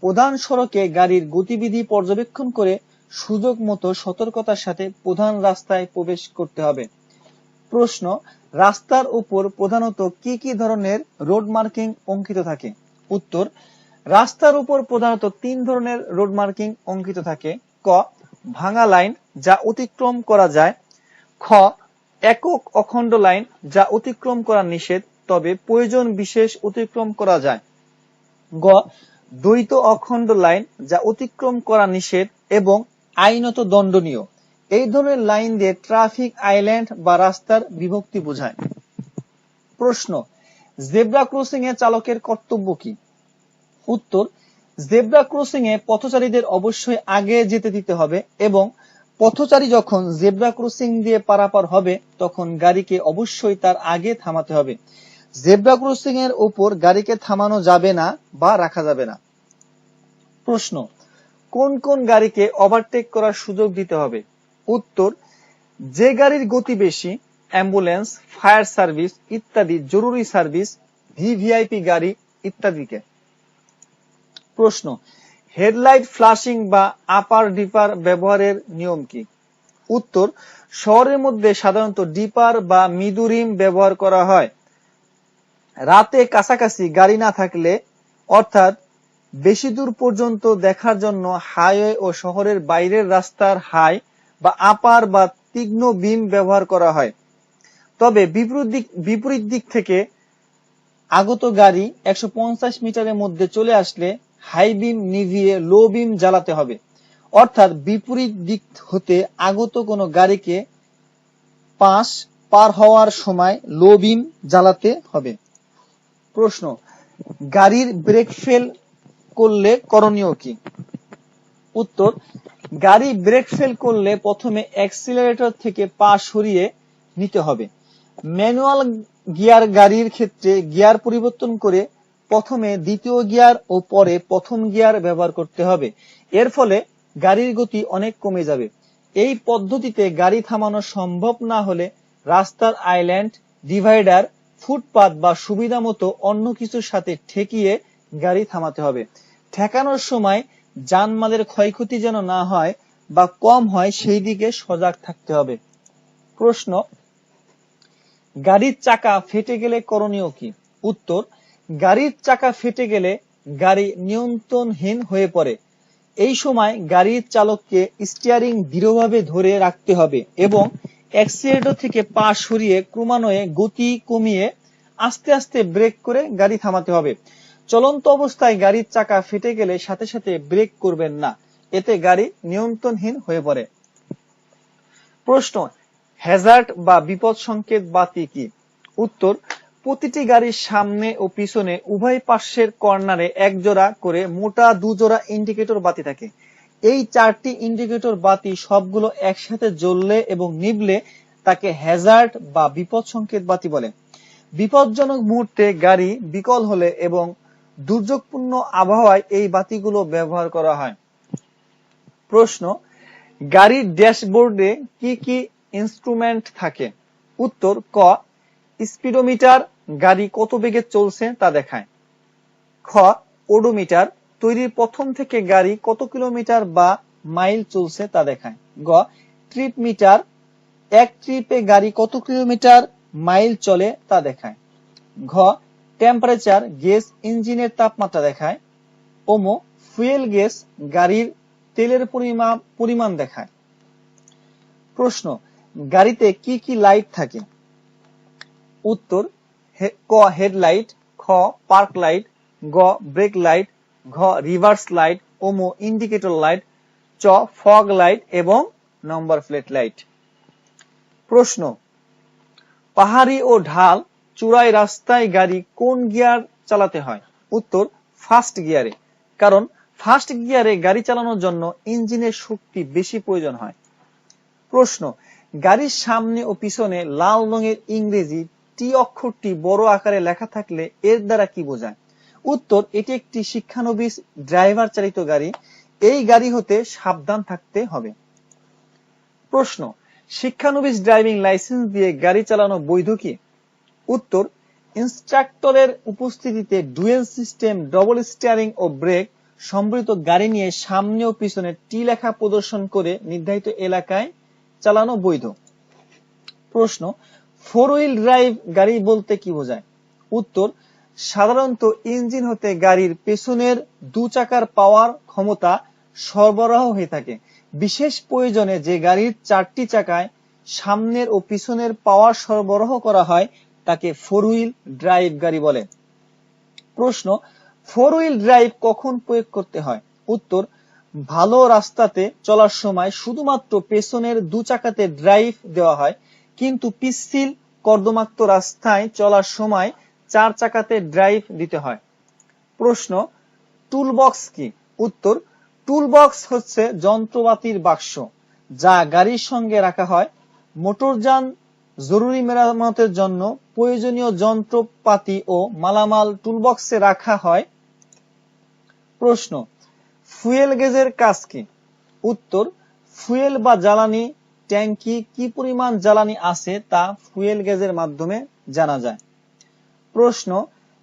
প্রধান সড়কে গাড়ির গতিবিধি পর্যবেক্ষণ করে সুযোগ মতো সতর্কতার সাথে প্রধান রাস্তায় প্রবেশ করতে হবে। প্রশ্ন, রাস্তার উপর প্রধানত কি কি ধরনের রোড মার্কিং অঙ্কিত থাকে? উত্তর, রাস্তার উপর প্রধানত 3 ধরনের রোড মার্কিং অঙ্কিত থাকে। ক, ভাঙা লাইন যা অতিক্রম করা যায়। খ, একক অখণ্ড লাইন যা অতিক্রম করা নিষেধ, তবে প্রয়োজন বিশেষ অতিক্রম করা যায়। গ, দ্বৈত অখণ্ড লাইন যা অতিক্রম করা নিষেধ এবং আইনত দণ্ডনীয়। এই ধরনের লাইন দিয়ে ট্রাফিক আইল্যান্ড বা রাস্তার বিভক্তি বোঝায়। প্রশ্ন, জেব্রা ক্রসিং এ চালকের কর্তব্য কি? উত্তর, জেব্রা ক্রসিং এ পথচারীদের অবশ্যই আগে যেতে দিতে হবে এবং পথচারী যখন জেব্রা ক্রসিং দিয়ে পারাপার হবে তখন গাড়িকে অবশ্যই তার আগে থামাতে হবে। জেব্রা ক্রসিং এর উপর গাড়িকে থামানো যাবে না বা রাখা যাবে না। প্রশ্ন, কোন কোন গাড়িকে ওভারটেক করার সুযোগ দিতে হবে? উত্তর, যে গাড়ির গতি বেশি, অ্যাম্বুলেন্স, ফায়ার সার্ভিস ইত্যাদি জরুরি সার্ভিস, ভিভিআইপি গাড়ি ইত্যাদিকে। প্রশ্ন, হেডলাইট ফ্লাশিং বা আপার ডিপার ব্যবহারের নিয়ম কি? উত্তর, শহরের মধ্যে সাধারণত ডিপার বা মিদুরিম ব্যবহার করা হয়। রাতে কাছাকাছি গাড়ি না থাকলে, অর্থাৎ বেশি দূর পর্যন্ত দেখার জন্য হাইওয়ে ও শহরের বাইরের রাস্তার হাই বা আপার বা তীক্ষ্ণ বিম ব্যবহার করা হয়। তবে বিপরীত দিক থেকে আগত গাড়ি 150 মিটারের মধ্যে চলে আসলে হাই বিম নিভিয়ে লো বিম জ্বালাতে হবে। অর্থাৎ বিপরীত দিক হতে আগত কোনো গাড়িকে পার হওয়ার সময় লো বিম জ্বালাতে হবে। প্রশ্ন, গাড়ির ব্রেক ফেল করলে করণীয় কি? উত্তর, গাড়ি ব্রেক ফেল করলে প্রথমে অ্যাক্সিলারেটর থেকে পা সরিয়ে নিতে হবে। ম্যানুয়াল গিয়ার গাড়ির ক্ষেত্রে গিয়ার পরিবর্তন করে প্রথমে দ্বিতীয় গিয়ার ও পরে প্রথম গিয়ার ব্যবহার করতে হবে। এর ফলে গাড়ির গতি অনেক কমে যাবে। এই পদ্ধতিতে গাড়ি থামানো সম্ভব না হলে রাস্তার আইল্যান্ড, ডিভাইডার, ফুটপাত বা সুবিধা মতো অন্য কিছুর সাথে ঠেকিয়ে গাড়ি থামাতে হবে। ঠেকানোর সময় জানমালের ক্ষয়ক্ষতি যেন না হয় বা কম হয় সেই দিকে সজাগ থাকতে হবে। প্রশ্ন, গাড়ির চাকা ফেটে গেলে করণীয় কি? উত্তর, গাড়ির চাকা ফেটে গেলে গাড়ি নিয়ন্ত্রণহীন হয়ে পড়ে। এই সময় গাড়ির চালককে স্টিয়ারিং দৃঢ়ভাবে ধরে রাখতে হবে এবং অ্যাক্সিলারেটর থেকে পা সরিয়ে ক্রমান্বয়ে গতি কমিয়ে আস্তে আস্তে ব্রেক করে গাড়ি থামাতে হবে। চলন্ত অবস্থায় গাড়ির চাকা ফেটে গেলে সাথে সাথে ব্রেক করবেন না, এতে গাড়ি নিয়ন্ত্রণহীন হয়ে পড়ে। প্রশ্ন, হ্যাজার্ড বা বিপদ সংকেত বাতি কি? উত্তর, প্রতিটি গাড়ির সামনে ও পিছনে উভয় পার্শ্বের কর্নারে এক জোড়া করে মোটা 2 জোড়া ইন্ডিকেটর বাতি থাকে। এই 4টি ইন্ডিকেটর বাতি সবগুলো একসাথে জ্বললে এবং নিভলে তাকে হ্যাজার্ড বা বিপদ সংকেত বাতি বলে। বিপজ্জনক মুহূর্তে গাড়ি বিকল হলে এবং দুর্যোগপূর্ণ আবহাওয়ায় এই বাতিগুলো ব্যবহার করা হয়। প্রশ্ন, গাড়ির ড্যাশবোর্ডে কি কি ইনস্ট্রুমেন্ট থাকে? উত্তর, ক স্পিডোমিটার, গাড়ি কত বেগে চলছে তা দেখায়। খ ওডোমিটার, তৈরির প্রথম থেকে গাড়ি কত কিলোমিটার বা মাইল চলছে তা দেখায়। গ ট্রিপ মিটার, এক ট্রিপে গাড়ি কত কিলোমিটার মাইল চলে তা দেখায়। ঘ টেম্পারেচার, গেজ ইঞ্জিনের তাপমাত্রা দেখায়। ওমো ফুয়েল গেজ, গাড়ির তেলের পরিমাণ দেখায়। প্রশ্ন, গাড়িতে কি কি লাইট থাকে? উত্তর, ক হেডলাইট, খ পার্ক লাইট, গ ব্রেক লাইট, ঘ রিভার্স লাইট, ওমো ইন্ডিকেটর লাইট, চ ফগ লাইট এবং নম্বর প্লেট লাইট। প্রশ্ন, পাহাড়ি ও ঢাল চূড়াই রাস্তায় গাড়ি কোন গিয়ার চালাতে হয়? উত্তর, ফার্স্ট গিয়ারে, কারণ ফার্স্ট গিয়ারে গাড়ি চালানোর জন্য ইঞ্জিনের শক্তি বেশি প্রয়োজন হয়। প্রশ্ন, গাড়ির সামনে ও পিছনে লাল রঙের ইংরেজি টি অক্ষরটি বড় আকারে লেখা থাকলে এর দ্বারা কি বোঝায়? উত্তর, এটি একটি শিক্ষানবিশ ড্রাইভার চালিত গাড়ি, এই গাড়ি হতে সাবধান থাকতে হবে। প্রশ্ন, শিক্ষানবিশ ড্রাইভিং লাইসেন্স দিয়ে গাড়ি চালানো বৈধ কি? উত্তর, ইনস্ট্রাক্টরের উপস্থিতিতে ডুয়েল সিস্টেম, ডবল স্টিয়ারিং ও ব্রেক সম্বলিত গাড়ি নিয়ে সামনে ও পিছনে টি লেখা প্রদর্শন করে নির্ধারিত এলাকায় চালানো বৈধ। প্রশ্ন, ফোর হুইল ড্রাইভ গাড়ি বলতে কি বোঝায়? উত্তর, সাধারণত ইঞ্জিন হতে গাড়ির পেছনের দু চাকার পাওয়ার ক্ষমতা সরবরাহ হয়ে থাকে। বিশেষ প্রয়োজনে যে গাড়ির চারটি চাকায় সামনের ও পিছনের পাওয়ার সরবরাহ করা হয় তাকে ফোর হুইল ড্রাইভ গাড়ি বলে। প্রশ্ন, ফোর হুইল ড্রাইভ কখন প্রয়োগ করতে হয়? উত্তর, ভালো রাস্তাতে চলার সময় শুধুমাত্র পেছনের দু চাকাতে ড্রাইভ দেওয়া হয়, কিন্তু পিচ্ছিল কর্দমাক্ত রাস্তায় চলার সময় চার চাকাতে ড্রাইভ দিতে হয়। প্রশ্ন, টুলবক্স কি? উত্তর, টুলবক্স হচ্ছে যন্ত্রপাতির বাক্স যা গাড়ির সঙ্গে রাখা হয়। মোটরযান জরুরি মেরামতের জন্য প্রয়োজনীয় যন্ত্রপাতি ও মালামাল টুলবক্সে রাখা হয়। প্রশ্ন, ফুয়েল গেজের কাজ কি? উত্তর, ফুয়েল বা জ্বালানি ট্যাঙ্কি কি পরিমাণ জ্বালানি আছে তা ফুয়েল গেজের মাধ্যমে জানা যায়। প্রশ্ন,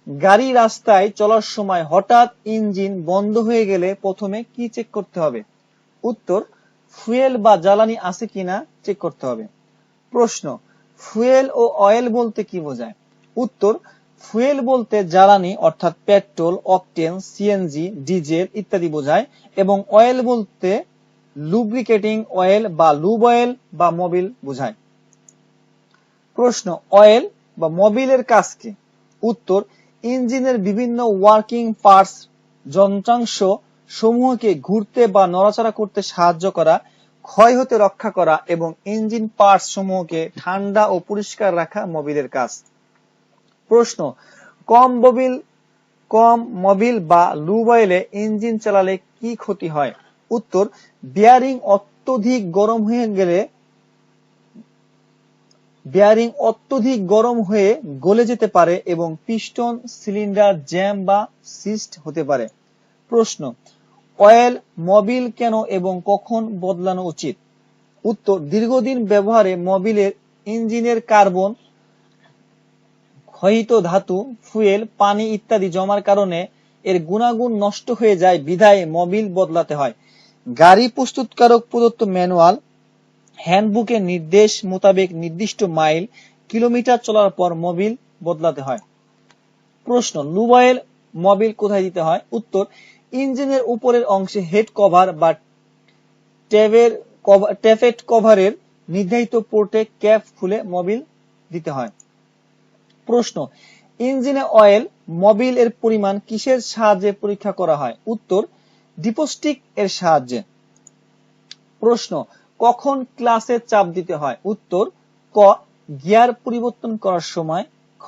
গাড়ি রাস্তায় চলার সময় হঠাৎ ইঞ্জিন বন্ধ হয়ে গেলে প্রথমে কি চেক করতে হবে? উত্তর, ফুয়েল বা জ্বালানি আছে কিনা চেক করতে হবে। প্রশ্ন, ফুয়েল ও অয়েল বলতে কি বোঝায়? উত্তর, ফুয়েল বলতে জ্বালানি অর্থাৎ পেট্রোল, অকটেন, সিএনজি, ডিজেল ইত্যাদি বোঝায়, এবং অয়েল বলতে লুব্রিকেটিং অয়েল বা লুব অয়েল বা মোবিল বোঝায়। প্রশ্ন, অয়েল বা মোবিলের কাজ কি? উত্তর, ইঞ্জিনের বিভিন্ন ওয়ার্কিং পার্টস যন্ত্রাংশ সমূহকে ঘুরতে বা নড়াচড়া করতে সাহায্য করা, ক্ষয় হতে রক্ষা করা এবং ইঞ্জিন পার্টস সমূহকে ঠান্ডা ও পরিষ্কার রাখা মোবিলের কাজ। প্রশ্ন, কম মোবিল বা লুব অয়েলে ইঞ্জিন চালালে কি ক্ষতি হয়? উত্তর, বিয়ারিং অত্যধিক গরম হয়ে গলে যেতে পারে এবং পিস্টন সিলিন্ডার জ্যাম বা সিস্ট হতে পারে। প্রশ্ন, অয়েল মোবিল কেন এবং কখন বদলানো উচিত? উত্তর, দীর্ঘদিন ব্যবহারে মোবিলের ইঞ্জিনের কার্বন, ক্ষয়িত ধাতু, ফুয়েল, পানি ইত্যাদি জমার কারণে এর গুণাগুণ নষ্ট হয়ে যায়, বিধায় মোবিল বদলাতে হয়। গাড়ি প্রস্তুতকারক প্রদত্ত ম্যানুয়াল, হ্যান্ডবুকের নির্দেশ মোতাবেক নির্দিষ্ট মাইল, কিলোমিটার চলার পর মোবিল বদলাতে হয়। প্রশ্ন, লুব অয়েল মোবিল কোথায় দিতে হয়? উত্তর, ইঞ্জিনের উপরের অংশে হেড কভার বা ট্যাফেট কভারের নির্ধারিত পোর্টে ক্যাপ খুলে মোবিল দিতে হয়। প্রশ্ন, ইঞ্জিনে অয়েল মোবিল এর পরিমাণ কিসের সাহায্যে পরীক্ষা করা হয়? উত্তর, ডিপস্টিক এর সাহায্যে। প্রশ্ন, কখন ক্লাসে চাপ দিতে হয়? উত্তর, ক গিয়ার পরিবর্তন করার সময়, খ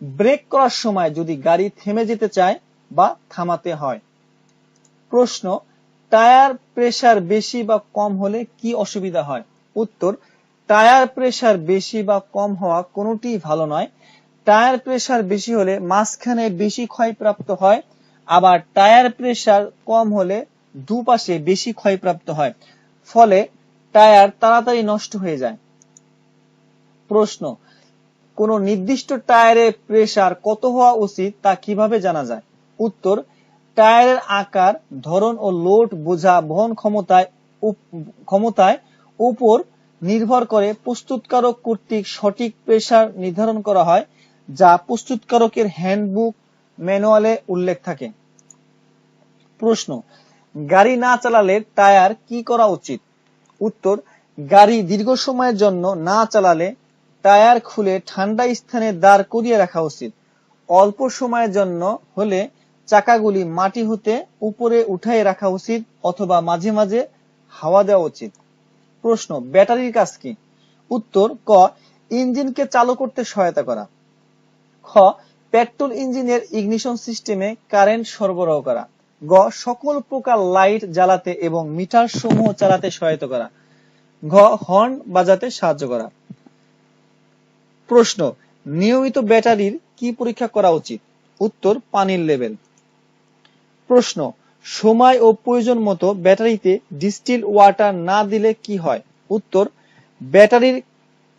ব্রেক করার সময় যদি গাড়ি থেমে যেতে চায় বা থামাতে হয়। প্রশ্ন, টায়ার প্রেসার বেশি বা কম হলে কি অসুবিধা হয়? উত্তর, টায়ার প্রেসার বেশি বা কম হওয়া কোনোটিই ভালো নয়। টায়ার প্রেসার বেশি হলে মাঝখানে বেশি ক্ষয়প্রাপ্ত হয় আবার টায়ার প্রেসার কম হলে দুপাশে বেশি ক্ষয়প্রাপ্ত হয়, ফলে টায়ার তাড়াতাড়ি নষ্ট হয়ে যায়। প্রশ্ন, কোন নির্দিষ্ট টায়ারের প্রেসার কত হওয়া উচিত তা কিভাবে জানা যায়? উত্তর, টায়ারের আকার, ধরন ও লোড বোঝা বহন ক্ষমতায় উপর নির্ভর করে প্রস্তুতকারক কর্তৃক সঠিক প্রেসার নির্ধারণ করা হয়, যা প্রস্তুতকারকের হ্যান্ডবুক ম্যানুয়ালে উল্লেখ থাকে। প্রশ্ন, গাড়ি না চালালে টায়ার কি করা উচিত? উত্তর, গাড়ি দীর্ঘ সময়ের জন্য না চালালে টায়ার খুলে ঠান্ডা স্থানে দাঁড় করিয়ে রাখা উচিত। অল্প সময়ের জন্য হলে চাকাগুলি মাটি হতে উপরে উঠায়ে রাখা উচিত অথবা মাঝে মাঝে হাওয়া দেওয়া উচিত। প্রশ্ন, ব্যাটারির কাজ কি? উত্তর, ক, ইঞ্জিনকে চালু করতে সহায়তা করা। খ, পেট্রোল ইঞ্জিনের ইগনিশন সিস্টেমে কারেন্ট সরবরাহ করা। গ, সকল প্রকার লাইট জ্বালাতে এবং মিটার সমূহ চালাতে সহায়তা করা। ঘ, হর্ন বাজাতে সাহায্য করা। প্রশ্ন, নিয়মিত ব্যাটারির কি পরীক্ষা করা উচিত? উত্তর, পানির লেভেল। প্রশ্ন, সময় ও প্রয়োজন মতো ব্যাটারিতে ডিস্টিল ওয়াটার না দিলে কি হয়? উত্তর, ব্যাটারির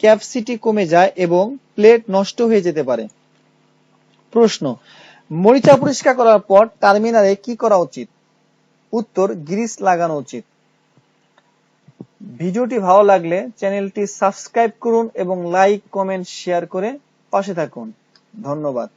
ক্যাপাসিটি কমে যায় এবং প্লেট নষ্ট হয়ে যেতে পারে। প্রশ্ন, মরিচা পরিষ্কার করার পর টার্মিনালে কি করা উচিত? উত্তর, গ্রিস লাগানো উচিত। ভিডিওটি ভালো লাগলে চ্যানেলটি সাবস্ক্রাইব করুন এবং লাইক, কমেন্ট, শেয়ার করে পাশে থাকুন। ধন্যবাদ।